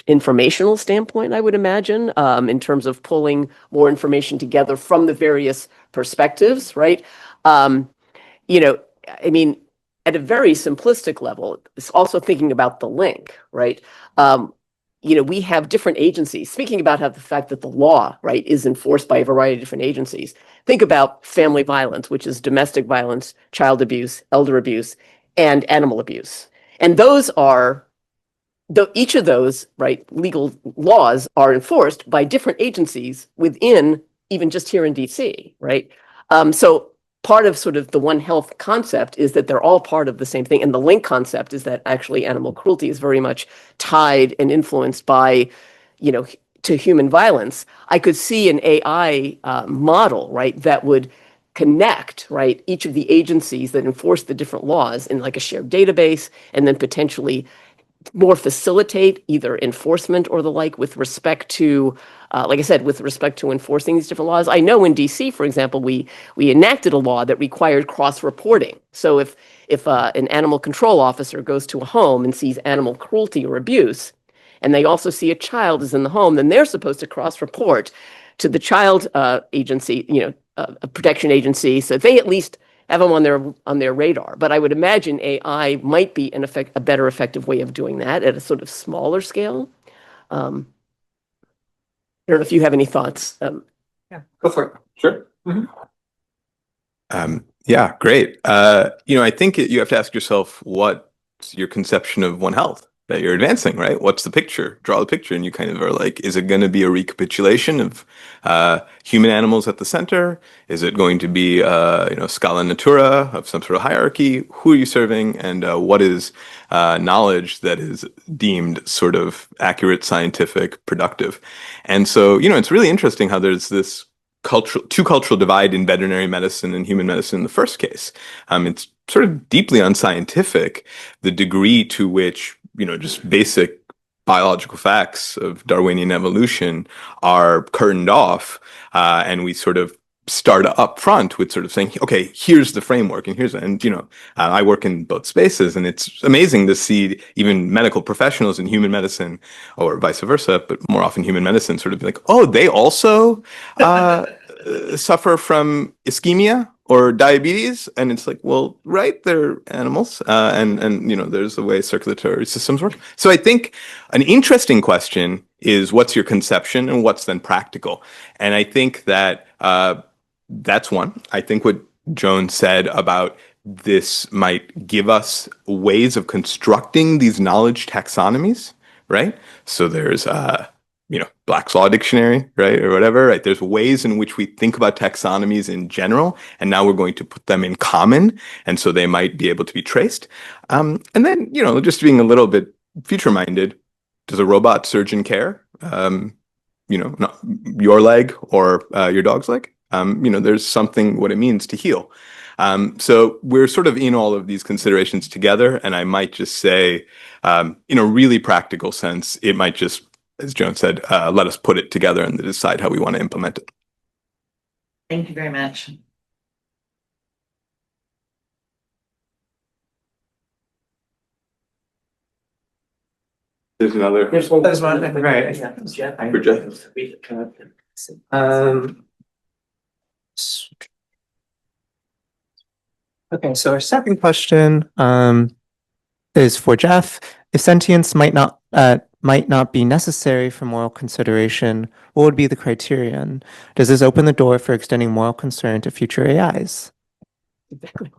informational standpoint, I would imagine, in terms of pulling more information together from the various perspectives, right? At a very simplistic level, it's also thinking about the link, right? We have different agencies. Speaking about how the fact that the law, right, is enforced by a variety of different agencies. Think about family violence, which is domestic violence, child abuse, elder abuse, and animal abuse. And those are, each of those, right, legal laws are enforced by different agencies within, even just here in DC, right? So part of sort of the One Health concept is that they're all part of the same thing. And the link concept is that actually animal cruelty is very much tied and influenced by, to human violence. I could see an AI model, right, that would connect, right, each of the agencies that enforce the different laws in like a shared database, and then potentially more facilitate either enforcement or the like with respect to, like I said, with respect to enforcing these different laws. I know in DC, for example, we enacted a law that required cross-reporting. So if an animal control officer goes to a home and sees animal cruelty or abuse, and they also see a child is in the home, then they're supposed to cross-report to the child agency, a protection agency, so they at least have them on their radar. But I would imagine AI might be a better effective way of doing that at a sort of smaller scale. I don't know if you have any thoughts. Yeah, go for it. Sure. Mm-hmm. Yeah, great. I think you have to ask yourself what's your conception of One Health that you're advancing, right? What's the picture? Draw the picture, and you kind of are like, is it going to be a recapitulation of human animals at the center? Is it going to be, scala natura of some sort of hierarchy? Who are you serving, and what is knowledge that is deemed sort of accurate, scientific, productive? And so, it's really interesting how there's this two cultural divide in veterinary medicine and human medicine in the first case. It's sort of deeply unscientific, the degree to which, just basic biological facts of Darwinian evolution are curtained off, and we sort of start up front with sort of saying, okay, here's the framework, I work in both spaces, and it's amazing to see even medical professionals in human medicine, or vice versa, but more often human medicine, sort of be like, oh, they also suffer from ischemia or diabetes, and it's like, well, right, they're animals, and there's the way circulatory systems work. So I think an interesting question is, what's your conception, and what's then practical? And I think that that's one. I think what Joan said about this might give us ways of constructing these knowledge taxonomies, right? So there's Black's Law Dictionary, right, or whatever, right? There's ways in which we think about taxonomies in general, and now we're going to put them in common, and so they might be able to be traced. And then, just being a little bit future-minded, does a robot surgeon care? Not your leg or your dog's leg? There's something what it means to heal. So we're sort of in all of these considerations together, and I might just say, in a really practical sense, it might just, as Joan said, let us put it together and decide how we want to implement it. Thank you very much. There's another. There's one. Right. For Jeff. Okay, so our second question is for Jeff. If sentience might not be necessary for moral consideration, what would be the criterion? Does this open the door for extending moral concern to future AIs?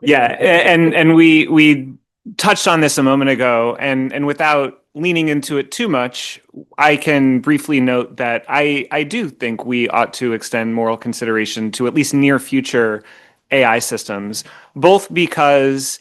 Yeah, and we touched on this a moment ago, and without leaning into it too much, I can briefly note that I do think we ought to extend moral consideration to at least near future AI systems, both because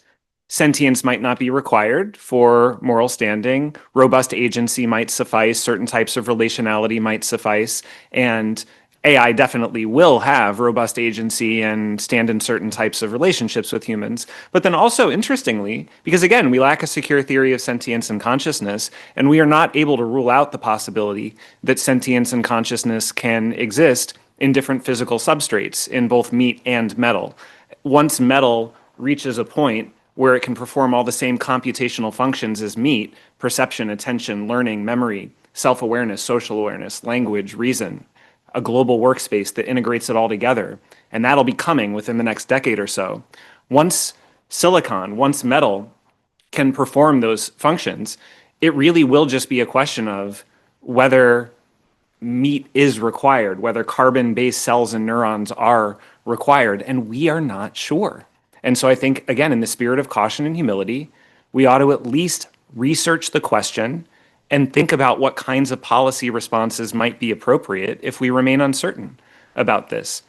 sentience might not be required for moral standing, robust agency might suffice, certain types of relationality might suffice, and AI definitely will have robust agency and stand in certain types of relationships with humans. But then also, interestingly, because again, we lack a secure theory of sentience and consciousness, and we are not able to rule out the possibility that sentience and consciousness can exist in different physical substrates, in both meat and metal. Once metal reaches a point where it can perform all the same computational functions as meat, perception, attention, learning, memory, self-awareness, social awareness, language, reason, a global workspace that integrates it all together. And that'll be coming within the next decade or so. Once metal can perform those functions, it really will just be a question of whether meat is required, whether carbon-based cells and neurons are required, and we are not sure. And so I think, again, in the spirit of caution and humility, we ought to at least research the question and think about what kinds of policy responses might be appropriate if we remain uncertain about this.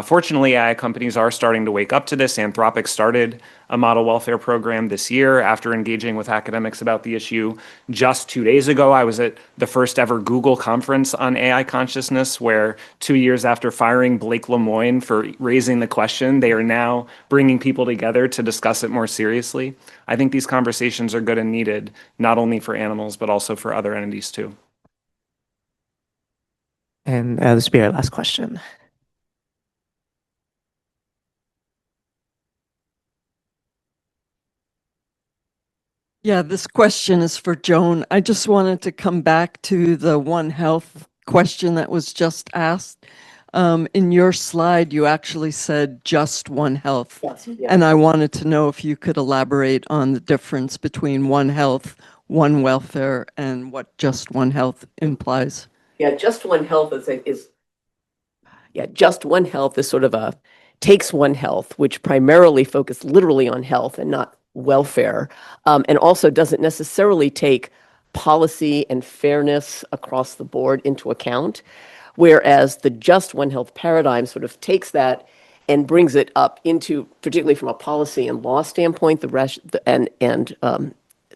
Fortunately, AI companies are starting to wake up to this. Anthropic started a model welfare program this year after engaging with academics about the issue. Just 2 days ago, I was at the first ever Google conference on AI consciousness, where 2 years after firing Blake Lemoine for raising the question, they are now bringing people together to discuss it more seriously. I think these conversations are good and needed, not only for animals, but also for other entities too. And this will be our last question. Yeah, this question is for Joan. I just wanted to come back to the One Health question that was just asked. In your slide, you actually said just One Health. Yes, yeah. And I wanted to know if you could elaborate on the difference between One Health, One Welfare, and what just One Health implies. Yeah, just One Health is just One Health is sort of takes One Health, which primarily focused literally on health and not welfare, and also doesn't necessarily take policy and fairness across the board into account, whereas the Just One Health paradigm sort of takes that and brings it up into, particularly from a policy and law standpoint,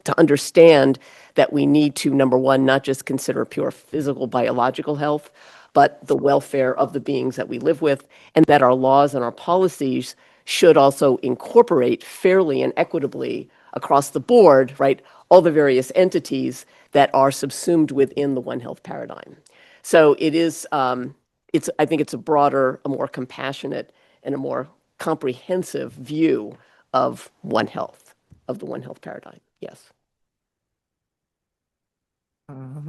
to understand that we need to, number one, not just consider pure physical, biological health, but the welfare of the beings that we live with, and that our laws and our policies should also incorporate fairly and equitably across the board, right, all the various entities that are subsumed within the One Health paradigm. So it is, I think it's a broader, a more compassionate, and a more comprehensive view of One Health, of the One Health paradigm. Yes.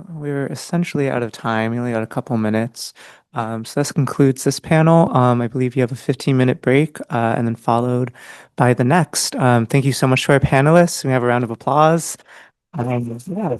We're essentially out of time. We only got a couple minutes. So this concludes this panel. I believe you have a 15-minute break and then followed by the next. Thank you so much to our panelists. We have a round of applause. Yeah.